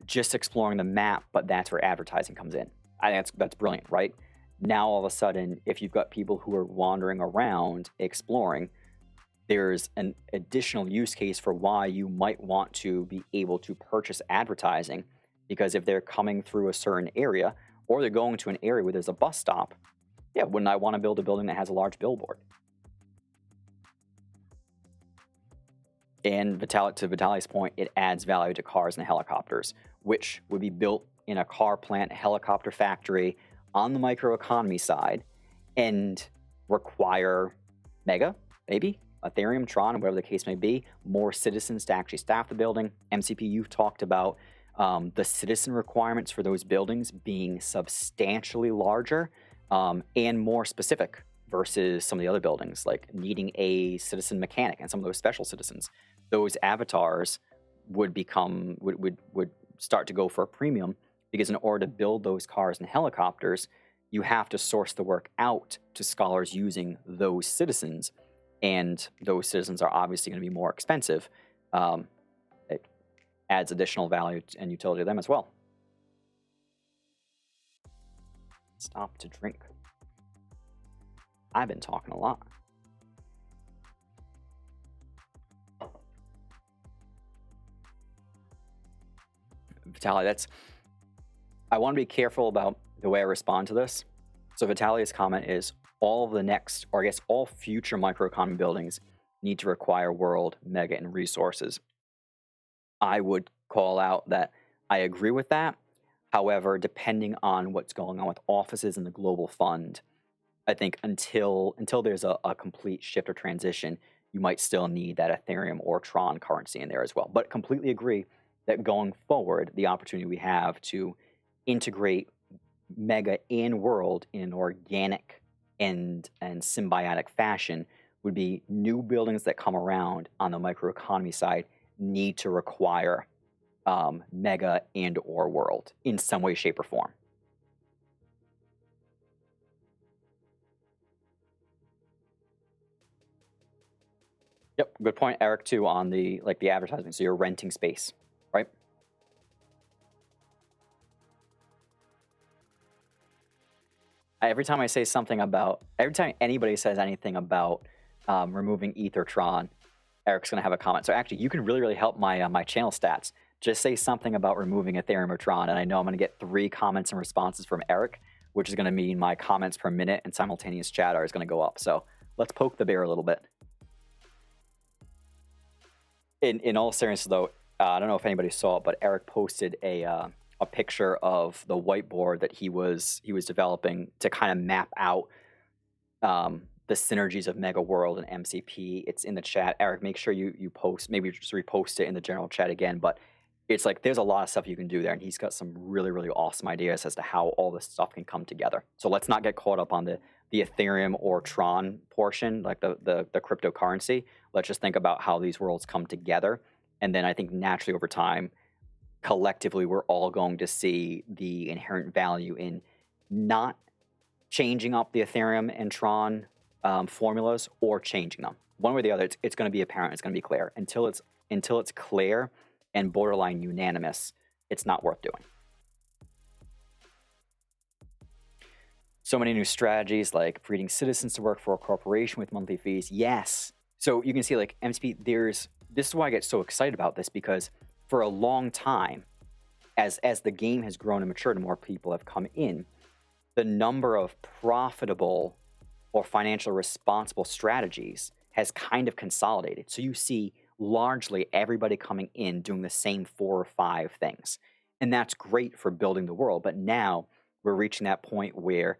just exploring the map, but that's where advertising comes in. I think that's brilliant, right? Now, all of a sudden, if you've got people who are wandering around exploring, there's an additional use case for why you might want to be able to purchase advertising, because if they're coming through a certain area, or they're going to an area where there's a bus stop, yeah, wouldn't I want to build a building that has a large billboard? And to Vitaly's point, it adds value to cars and helicopters, which would be built in a car plant, helicopter factory on the microeconomy side, and require Mega, maybe, Ethereum, Tron, whatever the case may be, more citizens to actually staff the building. MCP, you've talked about the citizen requirements for those buildings being substantially larger and more specific versus some of the other buildings, like needing a citizen mechanic and some of those special citizens. Those avatars would start to go for a premium, because in order to build those cars and helicopters, you have to source the work out to scholars using those citizens, and those citizens are obviously going to be more expensive. It adds additional value and utility to them as well. Stop to drink. I've been talking a lot. Vitaly, I want to be careful about the way I respond to this. So Vitaly's comment is, all of the next, or I guess all future microeconomy buildings need to require world, Mega, and resources. I would call out that I agree with that. However, depending on what's going on with offices and the global fund, I think until there's a complete shift or transition, you might still need that Ethereum or Tron currency in there as well. But completely agree that going forward, the opportunity we have to integrate Mega and world in an organic and symbiotic fashion would be new buildings that come around on the microeconomy side need to require Mega and or world in some way, shape, or form. Yep, good point, Eric, too, on the advertising. So you're renting space, right? Every time anybody says anything about removing Ethertron, Eric's going to have a comment. So actually, you can really help my channel stats. Just say something about removing Ethereum or Tron, and I know I'm going to get 3 comments and responses from Eric, which is going to mean my comments per minute and simultaneous chatter is going to go up. So let's poke the bear a little bit. In all seriousness, though, I don't know if anybody saw it, but Eric posted a picture of the whiteboard that he was developing to kind of map out the synergies of Mega World and MCP. It's in the chat. Eric, make sure you post, maybe just repost it in the general chat again. But it's like there's a lot of stuff you can do there, and he's got some really awesome ideas as to how all this stuff can come together. So let's not get caught up on the Ethereum or Tron portion, like the cryptocurrency. Let's just think about how these worlds come together, and then I think naturally over time, collectively, we're all going to see the inherent value in not changing up the Ethereum and Tron formulas or changing them. One way or the other, it's going to be apparent. It's going to be clear. Until it's clear and borderline unanimous, it's not worth doing. So many new strategies, like breeding citizens to work for a corporation with monthly fees. Yes. So you can see, like MCP, this is why I get so excited about this, because for a long time, as the game has grown and matured and more people have come in, the number of profitable or financially responsible strategies has kind of consolidated. So you see largely everybody coming in doing the same 4 or 5 things. And that's great for building the world. But now we're reaching that point where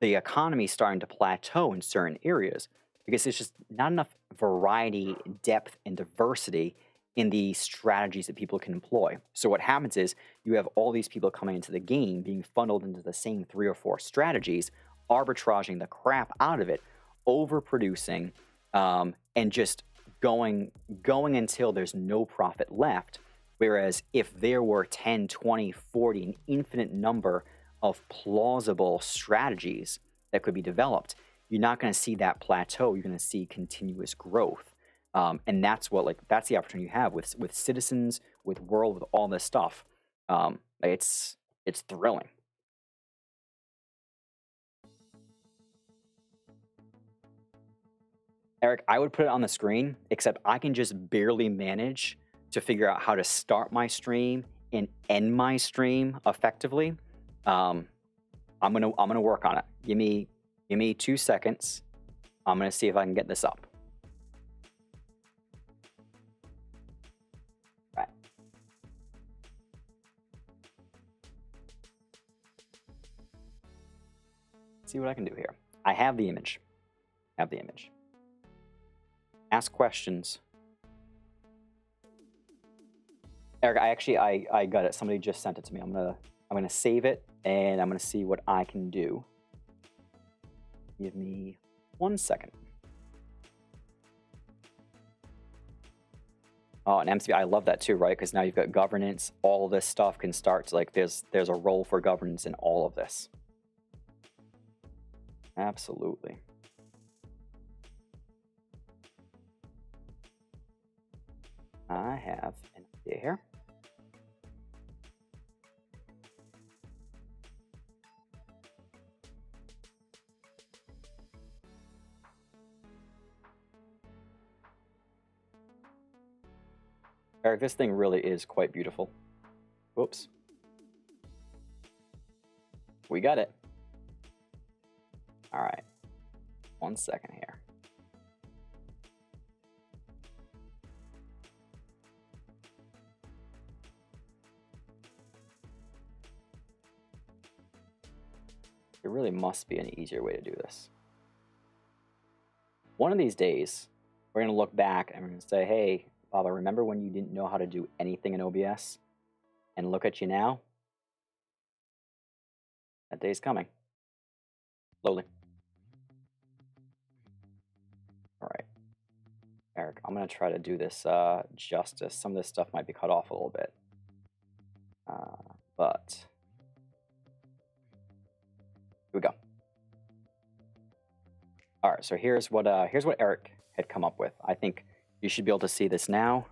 the economy is starting to plateau in certain areas because there's just not enough variety, depth, and diversity in the strategies that people can employ. So what happens is you have all these people coming into the game being funneled into the same 3 or 4 strategies, arbitraging the crap out of it, overproducing, and just going until there's no profit left. Whereas if there were 10, 20, 40, an infinite number of plausible strategies that could be developed, you're not going to see that plateau. You're going to see continuous growth. And that's that's the opportunity you have with citizens, with world, with all this stuff. It's thrilling. Eric, I would put it on the screen, except I can just barely manage to figure out how to start my stream and end my stream effectively. I'm gonna work on it. Give me 2 seconds. I'm gonna see if I can get this up. Right. See what I can do here. I have the image. Ask questions. Eric, I got it. Somebody just sent it to me. I'm gonna save it and I'm gonna see what I can do. Give me 1 second. Oh, and MCP, I love that too, right? Because now you've got governance. All this stuff can start to there's a role for governance in all of this. Absolutely. I have an idea here. Eric, this thing really is quite beautiful. Whoops. We got it. All right. 1 second here. There really must be an easier way to do this. One of these days, we're going to look back and we're going to say, hey, Bob, I remember when you didn't know how to do anything in OBS? And look at you now. That day's coming. Slowly. All right. Eric, I'm going to try to do this justice. Some of this stuff might be cut off a little bit. But here we go. All right, so here's what Eric had come up with. I think you should be able to see this now.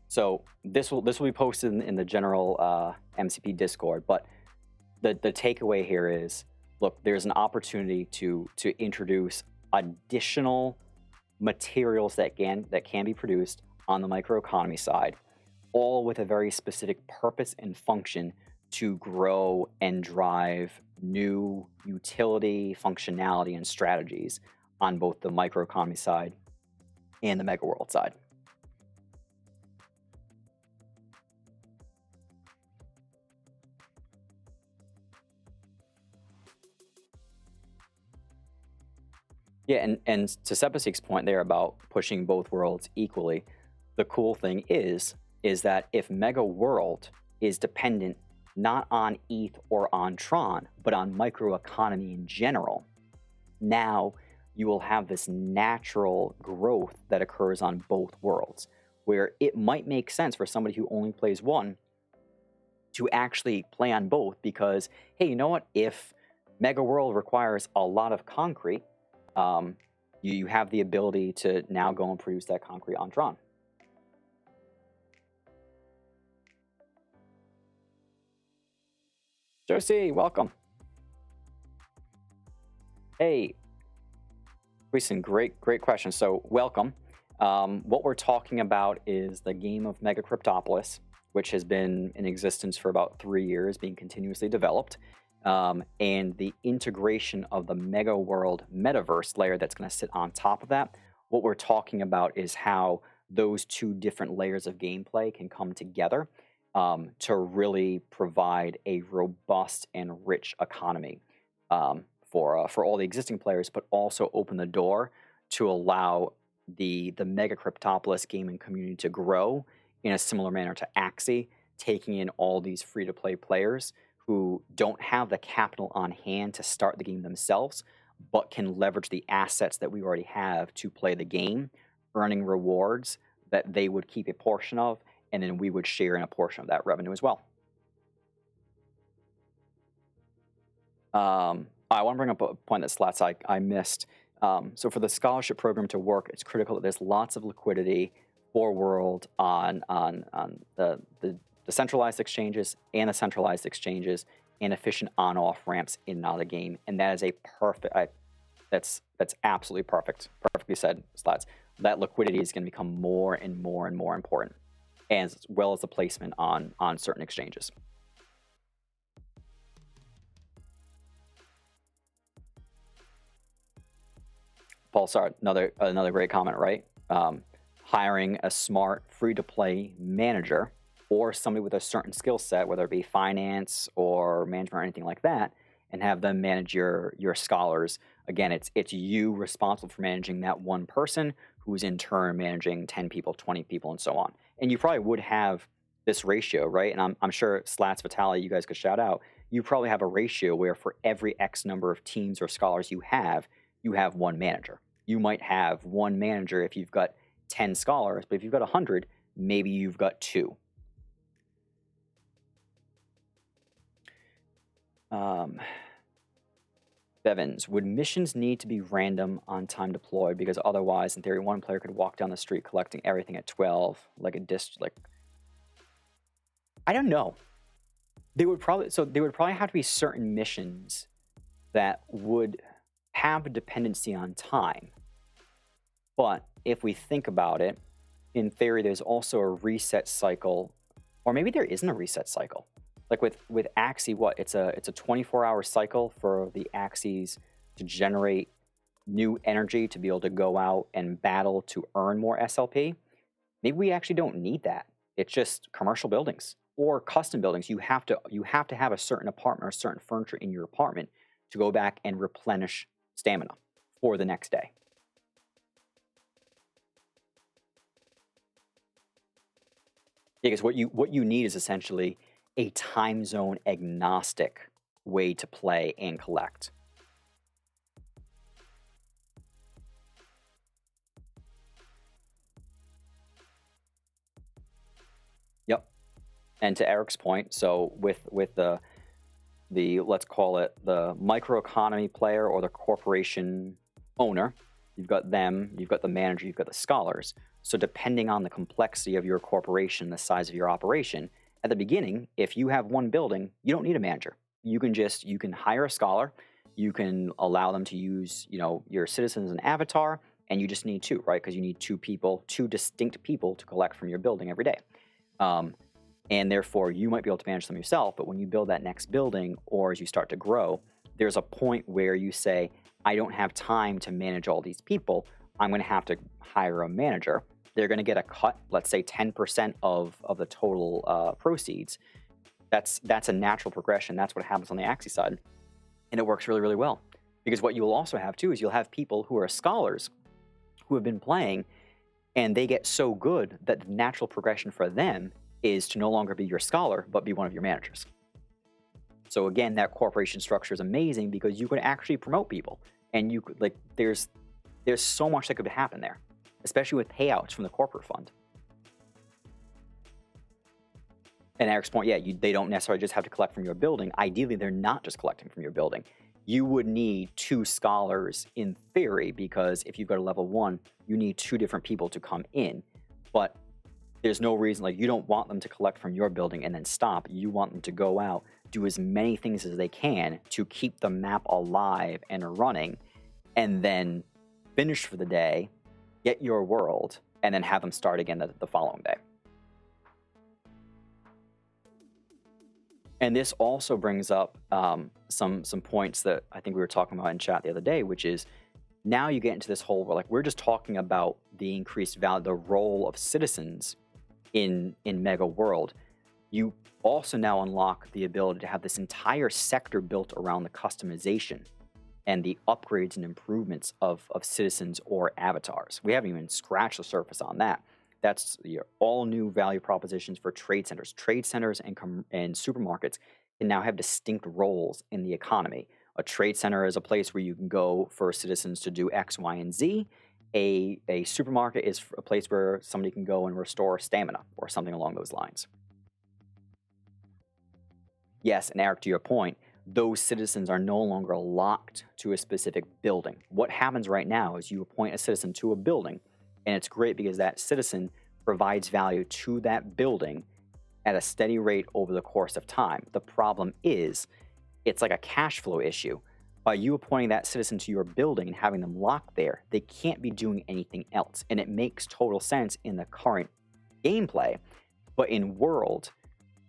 So this will be posted in the general MCP Discord. But the takeaway here is, look, there's an opportunity to introduce additional materials that can be produced on the microeconomy side, all with a very specific purpose and function to grow and drive new utility, functionality, and strategies on both the microeconomy side and the Mega World side. Yeah, and to Sepasik's point there about pushing both worlds equally, the cool thing is that if Mega World is dependent not on ETH or on Tron, but on microeconomy in general, now you will have this natural growth that occurs on both worlds, where it might make sense for somebody who only plays one to actually play on both because, hey, you know what? If Mega World requires a lot of concrete, you have the ability to now go and produce that concrete on Tron. Josie, welcome. Hey, Listen, great question. So welcome. What we're talking about is the game of MegaCryptopolis, which has been in existence for about 3 years, being continuously developed, and the integration of the Mega World metaverse layer that's going to sit on top of that. What we're talking about is how those two different layers of gameplay can come together to really provide a robust and rich economy for all the existing players, but also open the door to allow the MegaCryptopolis gaming community to grow in a similar manner to Axie, taking in all these free-to-play players who don't have the capital on hand to start the game themselves, but can leverage the assets that we already have to play the game, earning rewards that they would keep a portion of, and then we would share in a portion of that revenue as well. I want to bring up a point that Slats I missed. So for the scholarship program to work, it's critical that there's lots of liquidity for World on the decentralized exchanges and the centralized exchanges, and efficient on-off ramps in and out of the game. And that is a perfect. That's absolutely perfect. Perfectly said, Slats. That liquidity is going to become more and more and more important, as well as the placement on certain exchanges. Paul, sorry, another great comment, right? Hiring a smart, free-to-play manager or somebody with a certain skill set, whether it be finance or management or anything like that, and have them manage your scholars. Again, it's you responsible for managing that one person, who's in turn managing 10 people, 20 people, and so on. And you probably would have this ratio, right? And I'm sure Slats, Vitaly, you guys could shout out. You probably have a ratio where for every X number of teams or scholars you have one manager. You might have one manager if you've got 10 scholars, but if you've got 100, maybe you've got 2. Bevins, would missions need to be random on time deployed? Because otherwise, in theory, one player could walk down the street collecting everything at 12, like I don't know. They would probably have to be certain missions that would have a dependency on time. But if we think about it, in theory, there's also a reset cycle, or maybe there isn't a reset cycle. Like with Axie, it's a 24-hour cycle for the Axies to generate new energy to be able to go out and battle to earn more SLP. Maybe we actually don't need that. It's just commercial buildings or custom buildings. You have to have a certain apartment or certain furniture in your apartment to go back and replenish stamina for the next day. Because what you need is essentially a time zone agnostic way to play and collect. Yep. And to Eric's point, so with the let's call it the microeconomy player or the corporation owner, you've got them, you've got the manager, you've got the scholars. So depending on the complexity of your corporation, the size of your operation, at the beginning, if you have one building, you don't need a manager. You can hire a scholar, you can allow them to use, your citizens as an avatar, and you just need 2, right? Because you need 2 distinct people to collect from your building every day. And therefore, you might be able to manage them yourself, but when you build that next building, or as you start to grow, there's a point where you say, I don't have time to manage all these people. I'm going to have to hire a manager. They're going to get a cut, let's say 10% of the total proceeds. That's a natural progression. That's what happens on the Axie side. And it works really, really well. Because what you'll also have, too, is you'll have people who are scholars who have been playing, and they get so good that the natural progression for them is to no longer be your scholar, but be one of your managers. So again, that corporation structure is amazing because you can actually promote people. And you could, there's so much that could happen there, especially with payouts from the corporate fund. And Eric's point, they don't necessarily just have to collect from your building. Ideally, they're not just collecting from your building. You would need 2 scholars in theory, because if you've got a level 1, you need 2 different people to come in. But there's no reason, you don't want them to collect from your building and then stop. You want them to go out, do as many things as they can to keep the map alive and running, and then finish for the day, get your world, and then have them start again the following day. And this also brings up some points that I think we were talking about in chat the other day, which is now you get into this whole, like, we're just talking about the increased value, the role of citizens in Mega World. You also now unlock the ability to have this entire sector built around the customization and the upgrades and improvements of citizens or avatars. We haven't even scratched the surface on that. That's your all new value propositions for trade centers. Trade centers and supermarkets can now have distinct roles in the economy. A trade center is a place where you can go for citizens to do X, Y, and Z. A supermarket is a place where somebody can go and restore stamina or something along those lines. Yes, and Eric, to your point, those citizens are no longer locked to a specific building. What happens right now is you appoint a citizen to a building, and it's great because that citizen provides value to that building at a steady rate over the course of time. The problem is, it's like a cash flow issue. By you appointing that citizen to your building and having them locked there, they can't be doing anything else. And it makes total sense in the current gameplay. But in World,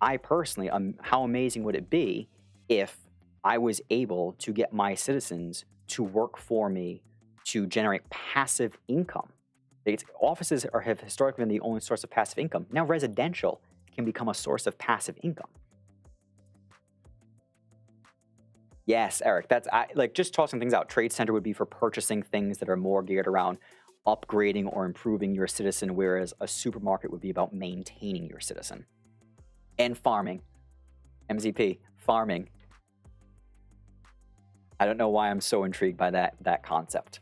I personally, how amazing would it be if I was able to get my citizens to work for me to generate passive income? Offices have historically been the only source of passive income. Now residential can become a source of passive income. Yes, Eric, like just tossing things out. Trade center would be for purchasing things that are more geared around upgrading or improving your citizen, whereas a supermarket would be about maintaining your citizen. And farming. MZP, farming. I don't know why I'm so intrigued by that concept.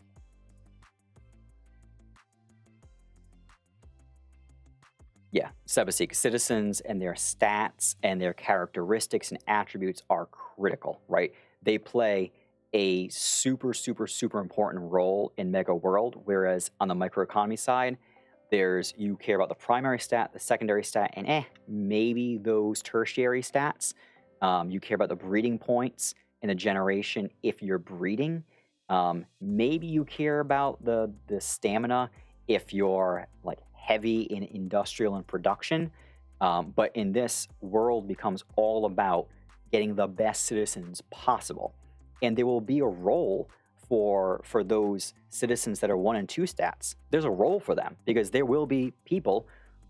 Yeah, Sebaseek, citizens and their stats and their characteristics and attributes are critical, right? They play a super, super, super important role in Mega World, whereas on the microeconomy side, you care about the primary stat, the secondary stat, and maybe those tertiary stats. You care about the breeding points and the generation if you're breeding. Maybe you care about the stamina if you're like heavy in industrial and production. But in this, World becomes all about getting the best citizens possible. And there will be a role for those citizens that are 1 and 2 stats. There's a role for them because there will be people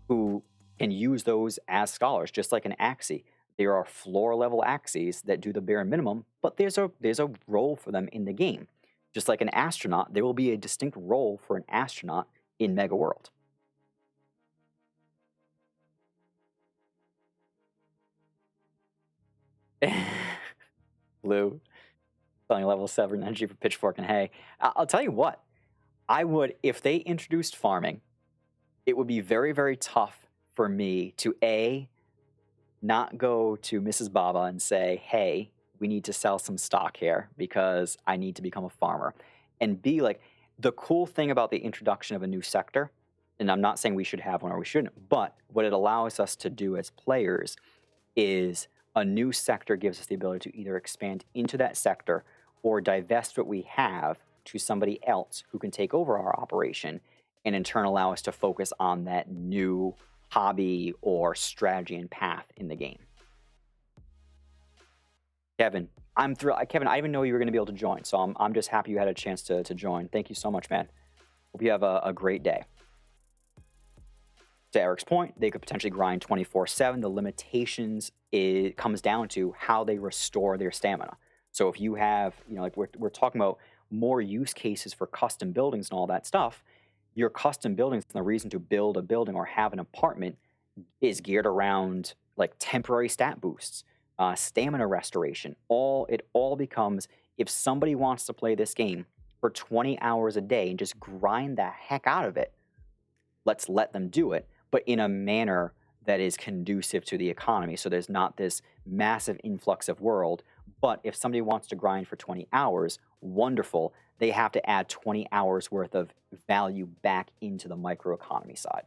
who can use those as scholars, just like an Axie. There are floor level Axies that do the bare minimum, but there's a role for them in the game. Just like an astronaut, there will be a distinct role for an astronaut in Mega World. Blue, selling level 7 energy for pitchfork and hay. I'll tell you what, I would, if they introduced farming, it would be very, very tough for me to not go to Mrs. Baba and say, hey, we need to sell some stock here because I need to become a farmer. And B, like, the cool thing about the introduction of a new sector, and I'm not saying we should have one or we shouldn't, but what it allows us to do as players is a new sector gives us the ability to either expand into that sector or divest what we have to somebody else who can take over our operation and in turn allow us to focus on that new hobby or strategy and path in the game. Kevin, I'm thrilled. Kevin, I didn't even know you were going to be able to join, so I'm just happy you had a chance to join. Thank you so much, man. Hope you have a great day. To Eric's point, they could potentially grind 24/7. The limitations comes down to how they restore their stamina. So if you have, like we're talking about more use cases for custom buildings and all that stuff, your custom buildings and the reason to build a building or have an apartment is geared around like temporary stat boosts, stamina restoration. It all becomes, if somebody wants to play this game for 20 hours a day and just grind the heck out of it, let's let them do it, but in a manner that is conducive to the economy. So there's not this massive influx of world. But if somebody wants to grind for 20 hours, wonderful. They have to add 20 hours worth of value back into the microeconomy side.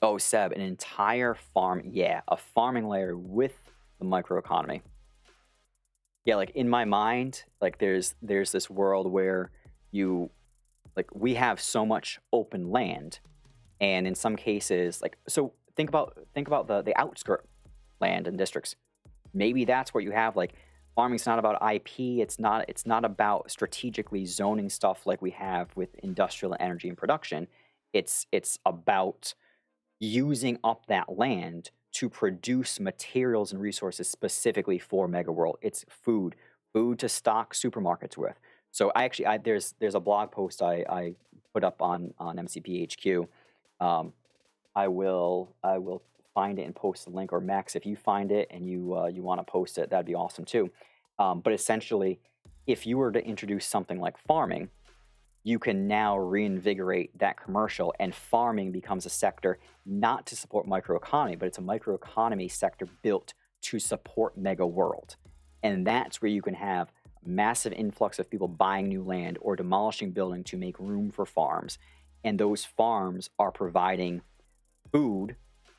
Oh, Seb, an entire farm. Yeah, a farming layer with the microeconomy. Yeah, like in my mind, like there's this world where you like we have so much open land, and in some cases, like so think about the outskirt land and districts. Maybe that's where you have like farming's not about IP. It's not about strategically zoning stuff like we have with industrial energy and production. It's about using up that land to produce materials and resources specifically for Mega World. It's food to stock supermarkets with. So there's a blog post I put up on MCPHQ. I will find it and post the link. Or Max, if you find it and you want to post it, that'd be awesome too. But essentially, if you were to introduce something like farming, you can now reinvigorate that commercial, and farming becomes a sector not to support microeconomy, but it's a microeconomy sector built to support Mega World. And that's where you can have massive influx of people buying new land or demolishing building to make room for farms. And those farms are providing food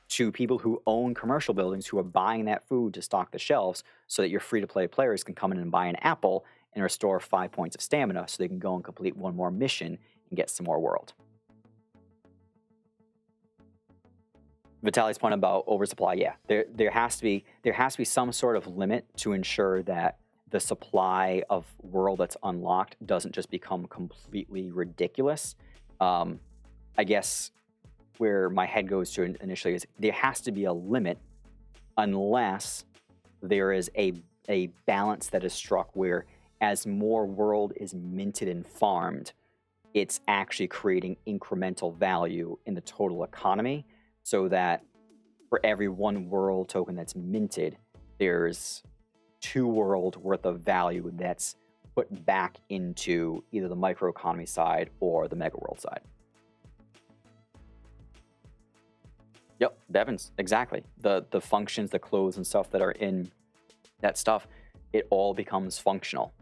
to people who own commercial buildings who are buying that food to stock the shelves so that your free-to-play players can come in and buy an apple and restore 5 points of stamina so they can go and complete one more mission and get some more world. Vitaly's point about oversupply, yeah, there has to be some sort of limit to ensure that the supply of world that's unlocked doesn't just become completely ridiculous. I guess where my head goes to initially is there has to be a limit unless there is a balance that is struck where as more world is minted and farmed, it's actually creating incremental value in the total economy so that for every 1 world token that's minted, there's 2 world worth of value that's put back into either the microeconomy side or the Mega World side. Yep, Devins, exactly. The functions, the clothes and stuff that are in that stuff, it all becomes functional.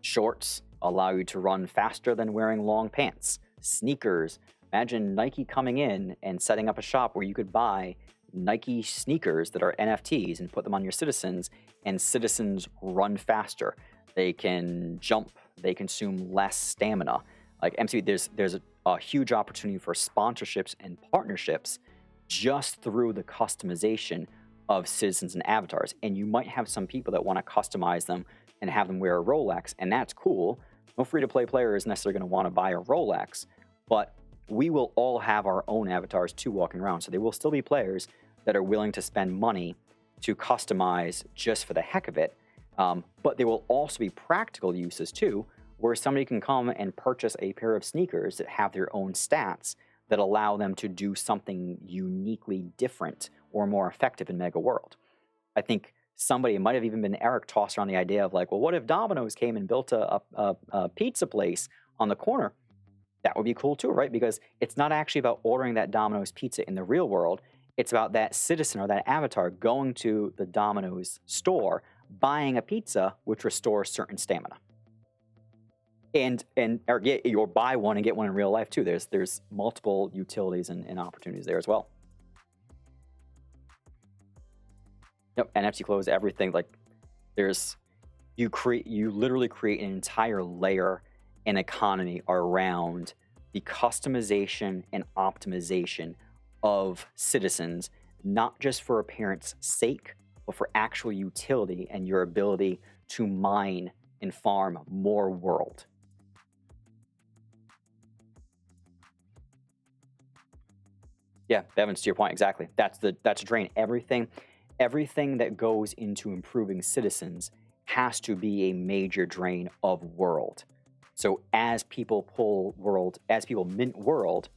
Shorts allow you to run faster than wearing long pants. Sneakers, imagine Nike coming in and setting up a shop where you could buy Nike sneakers that are NFTs and put them on your citizens, and citizens run faster. They can jump, they consume less stamina. Like MC, there's a huge opportunity for sponsorships and partnerships just through the customization of citizens and avatars. And you might have some people that want to customize them and have them wear a Rolex, and that's cool. No free-to-play player is necessarily going to want to buy a Rolex, but we will all have our own avatars too walking around. So there will still be players that are willing to spend money to customize just for the heck of it. But there will also be practical uses too, where somebody can come and purchase a pair of sneakers that have their own stats that allow them to do something uniquely different or more effective in Mega World. I think somebody, it might have even been Eric, tossed around the idea of like, well, what if Domino's came and built a pizza place on the corner? That would be cool too, right? Because it's not actually about ordering that Domino's pizza in the real world. It's about that citizen or that avatar going to the Domino's store, buying a pizza, which restores certain stamina. Or buy one and get one in real life too. There's multiple utilities and opportunities there as well. Yep, NFT clothes, everything. Like you literally create an entire layer and economy around the customization and optimization of citizens, not just for appearance sake, but for actual utility and your ability to mine and farm more world. Yeah, Evans, to your point, exactly. That's a drain. Everything that goes into improving citizens has to be a major drain of world. So as people mint world,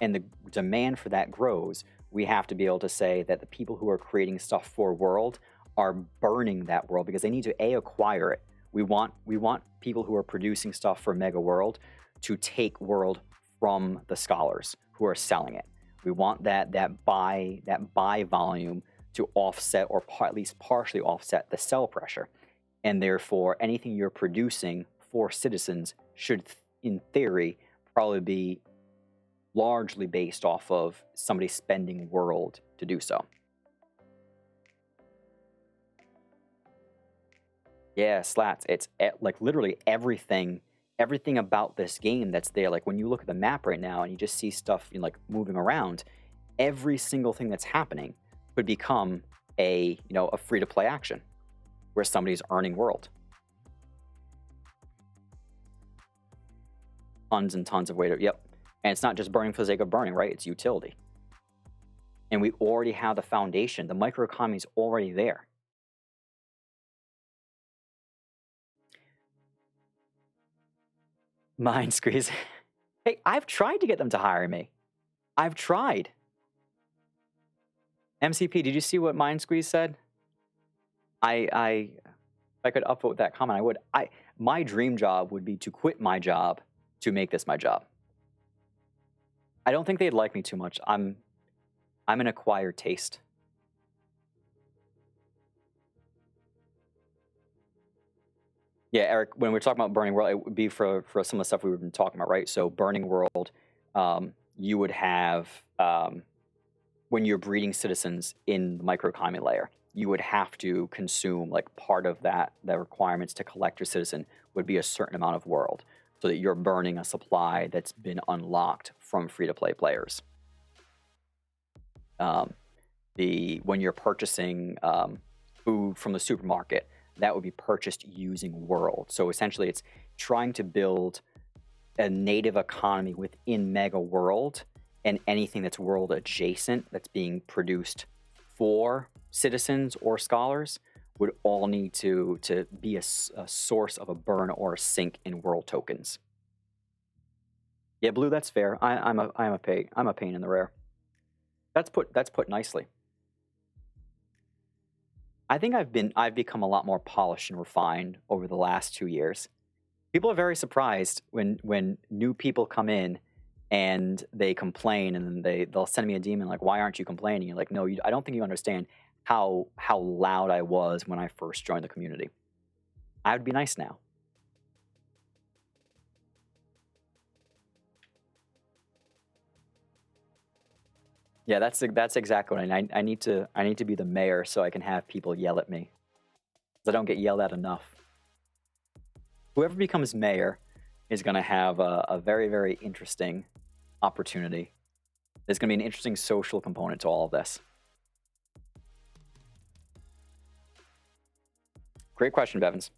and the demand for that grows, we have to be able to say that the people who are creating stuff for world are burning that world because they need to acquire it. We want people who are producing stuff for Mega World to take world from the scholars who are selling it. We want that buy volume to offset or at least partially offset the sell pressure. And therefore, anything you're producing for citizens should, in theory, probably be largely based off of somebody spending world to do so. Yeah, slats. It's like literally everything about this game that's there. Like when you look at the map right now and you just see stuff like moving around, every single thing that's happening could become a free to play action where somebody's earning world. Tons and tons of way to, yep. And it's not just burning for the sake of burning, right? It's utility. And we already have the foundation. The microeconomy is already there. Mind squeeze. Hey, I've tried to get them to hire me. I've tried. MCP, did you see what Mind Squeeze said? If I could upvote that comment, I would. My dream job would be to quit my job to make this my job. I don't think they'd like me too much. I'm an acquired taste. Yeah, Eric, when we're talking about Burning World, it would be for some of the stuff we've been talking about, right? So Burning World, you would have, when you're breeding citizens in the microeconomy layer, you would have to consume, like part of that, the requirements to collect your citizen would be a certain amount of world, so that you're burning a supply that's been unlocked from free-to-play players. When you're purchasing food from the supermarket, that would be purchased using world. So essentially it's trying to build a native economy within Mega World, and anything that's world adjacent that's being produced for citizens or scholars would all need to be a source of a burn or a sink in world tokens. Yeah, Blue, that's fair. I'm a pain in the rear. That's put nicely. I think I've become a lot more polished and refined over the last 2 years. People are very surprised when new people come in and they complain, and then they'll send me a demon like, "Why aren't you complaining?" You're like, "No, I don't think you understand how loud I was when I first joined the community. I would be nice now." Yeah, that's exactly what I need to be the mayor so I can have people yell at me, 'cause I don't get yelled at enough. Whoever becomes mayor is going to have a very, very interesting opportunity. There's going to be an interesting social component to all of this. Great question, Bevins.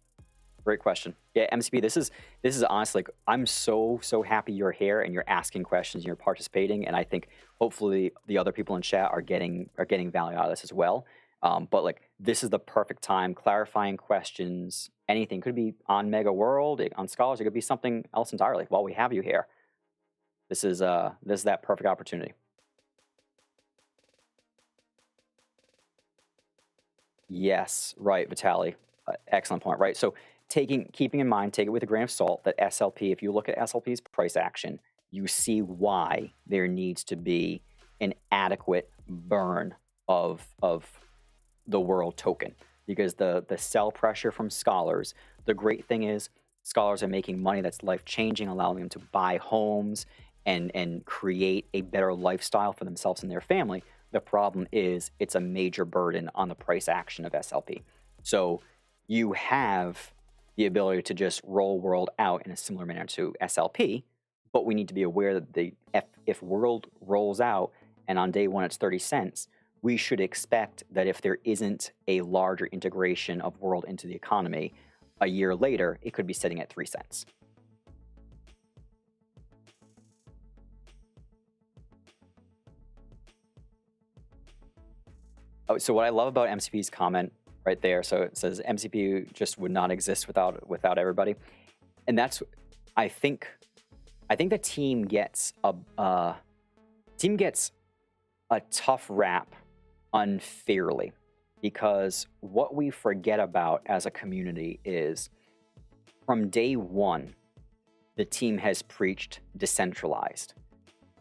Great question. Yeah, MCP, this is honestly, like, I'm so happy you're here and you're asking questions and you're participating, and I think hopefully the other people in chat are getting value out of this as well. But like, this is the perfect time. Clarifying questions, anything could be on Mega World, on Scholars, it could be something else entirely. While we have you here, this is that perfect opportunity. Yes, right, Vitaly. Excellent point. Right, so keeping in mind, take it with a grain of salt, that SLP, if you look at SLP's price action, you see why there needs to be an adequate burn of the world token, because the sell pressure from scholars. The great thing is scholars are making money that's life changing, allowing them to buy homes and create a better lifestyle for themselves and their family. The problem is it's a major burden on the price action of SLP. So you have the ability to just roll world out in a similar manner to SLP, but we need to be aware that if world rolls out and on day one it's 30 cents, we should expect that if there isn't a larger integration of world into the economy, a year later, it could be sitting at 3 cents. Oh, so what I love about MCP's comment right there, so it says MCP just would not exist without everybody, and that's, I think the team gets a tough rap unfairly, because what we forget about as a community is from day one, the team has preached decentralized.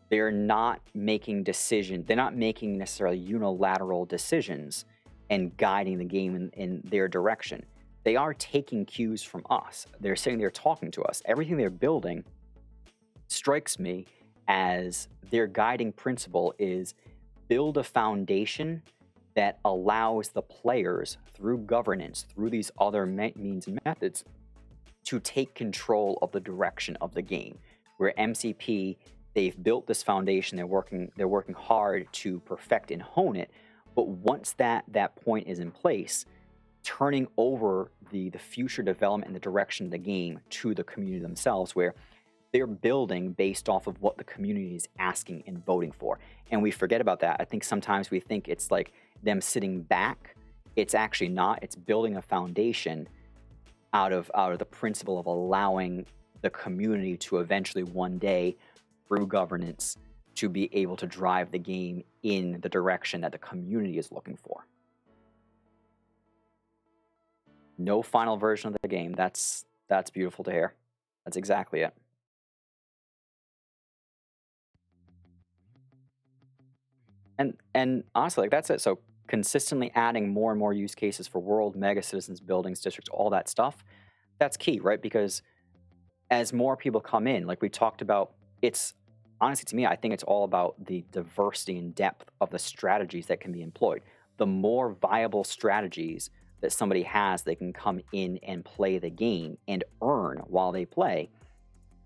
They're not making decisions. They're not making necessarily unilateral decisions and guiding the game in their direction. They are taking cues from us. They're sitting there talking to us. Everything they're building strikes me as their guiding principle is build a foundation that allows the players, through governance, through these other means and methods, to take control of the direction of the game. Where MCP, they've built this foundation, they're working hard to perfect and hone it, but once that point is in place, turning over the future development and the direction of the game to the community themselves, where they're building based off of what the community is asking and voting for. And we forget about that. I think sometimes we think it's like them sitting back. It's actually not. It's building a foundation out of the principle of allowing the community to eventually one day, through governance, to be able to drive the game in the direction that the community is looking for. No final version of the game. That's beautiful to hear. That's exactly it. And honestly, like, that's it. So consistently adding more and more use cases for world, mega citizens, buildings, districts, all that stuff, that's key, right? Because as more people come in, like we talked about, it's honestly, to me, I think it's all about the diversity and depth of the strategies that can be employed. The more viable strategies that somebody has, they can come in and play the game and earn while they play,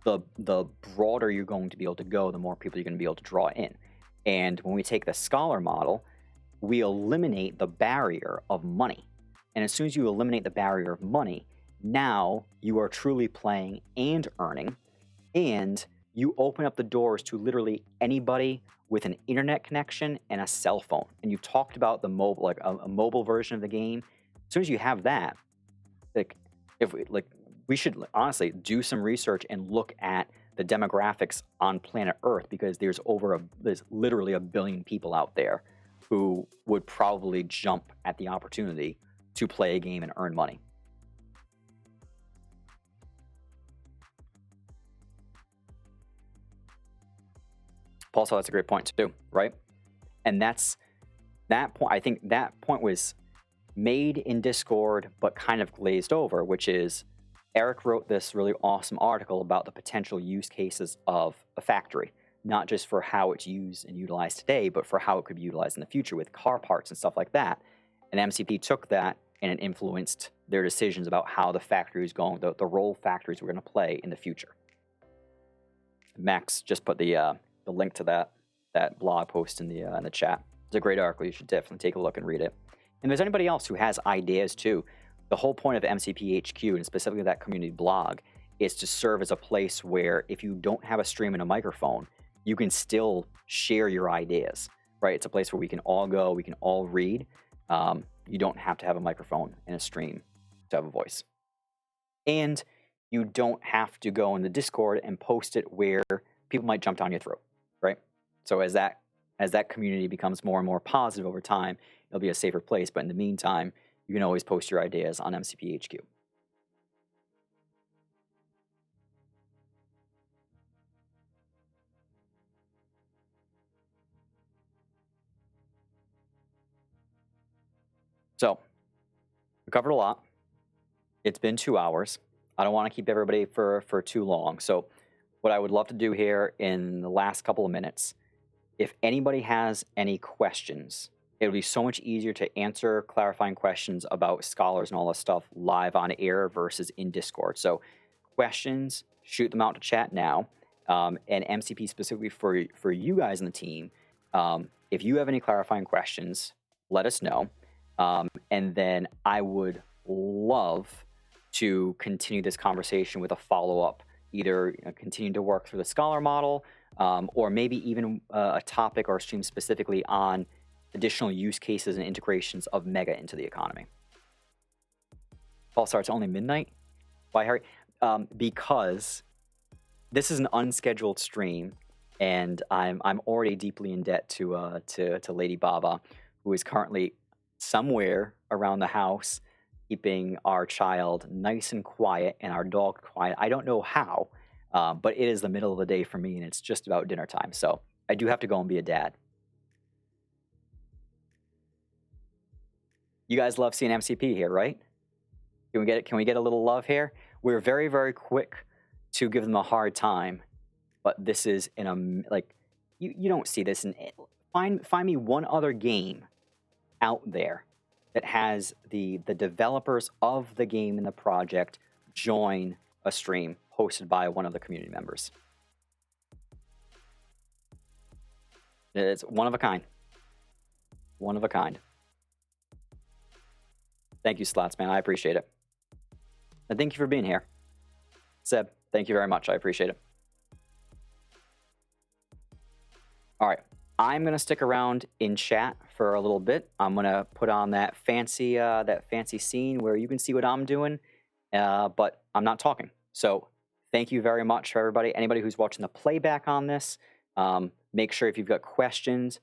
the broader you're going to be able to go, the more people you're going to be able to draw in. And when we take the scholar model, we eliminate the barrier of money. And as soon as you eliminate the barrier of money, now you are truly playing and earning, and you open up the doors to literally anybody with an internet connection and a cell phone. And you've talked about the mobile, like a mobile version of the game. As soon as you have that, we should honestly do some research and look at the demographics on planet Earth, because there's literally 1 billion people out there who would probably jump at the opportunity to play a game and earn money. Also, that's a great point too, right? And that point, I think that point was made in Discord, but kind of glazed over, which is Eric wrote this really awesome article about the potential use cases of a factory, not just for how it's used and utilized today, but for how it could be utilized in the future with car parts and stuff like that. And MCP took that and it influenced their decisions about how the factory is going, the role factories were going to play in the future. Max just put the link to that blog post in the chat. It's a great article. You should definitely take a look and read it. And if there's anybody else who has ideas too, the whole point of MCP HQ, and specifically that community blog, is to serve as a place where if you don't have a stream and a microphone, you can still share your ideas, right? It's a place where we can all go, we can all read. You don't have to have a microphone and a stream to have a voice. And you don't have to go in the Discord and post it where people might jump down your throat, right? So as that community becomes more and more positive over time, it'll be a safer place. But in the meantime, you can always post your ideas on MCP HQ. So we covered a lot. It's been 2 hours. I don't want to keep everybody for too long. So what I would love to do here in the last couple of minutes, if anybody has any questions, it would be so much easier to answer clarifying questions about scholars and all this stuff live on air versus in Discord. So questions, shoot them out to chat now. And MCP specifically for you guys in the team, if you have any clarifying questions, let us know. And then I would love to continue this conversation with a follow-up, either continue to work through the scholar model, or maybe even a topic or a stream specifically on additional use cases and integrations of Mega into the economy. Paul starts only midnight. Why, Harry? Because this is an unscheduled stream, and I'm already deeply in debt to Lady Baba, who is currently somewhere around the house keeping our child nice and quiet and our dog quiet. I don't know how, but it is the middle of the day for me, and it's just about dinner time. So I do have to go and be a dad. You guys love seeing MCP here, right? Can we get it? Can we get a little love here? We're very, very quick to give them a hard time, but this is in a like you don't see this in find me one other game out there that has the developers of the game and the project join a stream hosted by one of the community members. It's one of a kind. One of a kind. Thank you, Slots, man. I appreciate it. And thank you for being here. Seb, thank you very much. I appreciate it. All right. I'm going to stick around in chat for a little bit. I'm going to put on that fancy scene where you can see what I'm doing, but I'm not talking. So thank you very much for everybody. Anybody who's watching the playback on this, make sure if you've got questions,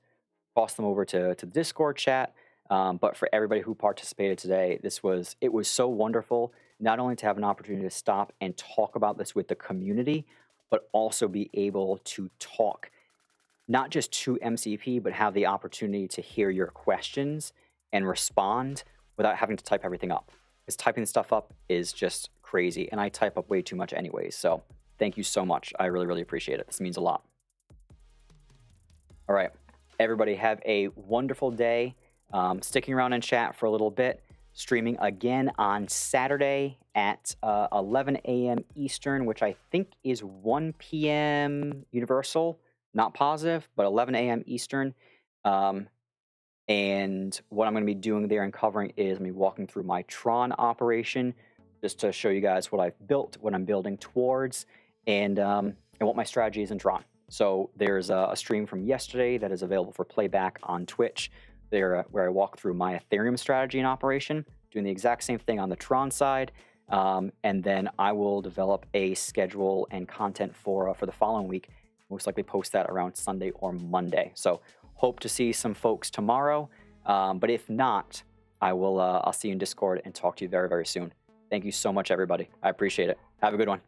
toss them over to the Discord chat. But for everybody who participated today, it was so wonderful, not only to have an opportunity to stop and talk about this with the community, but also be able to talk not just to MCP, but have the opportunity to hear your questions and respond without having to type everything up. Because typing stuff up is just crazy, and I type up way too much anyways. So thank you so much. I really, really appreciate it. This means a lot. All right, everybody have a wonderful day. Sticking around in chat for a little bit. Streaming again on Saturday at 11 a.m. Eastern, which I think is 1 p.m. Universal. Not positive, but 11 a.m. Eastern. And what I'm going to be doing there and covering is me walking through my Tron operation, just to show you guys what I've built, what I'm building towards, and what my strategy is in Tron. So there's a stream from yesterday that is available for playback on Twitch, there where I walk through my Ethereum strategy and operation, doing the exact same thing on the Tron side. And then I will develop a schedule and content for the following week. Most likely post that around Sunday or Monday. So hope to see some folks tomorrow. But if not, I'll see you in Discord and talk to you very, very soon. Thank you so much, everybody. I appreciate it. Have a good one.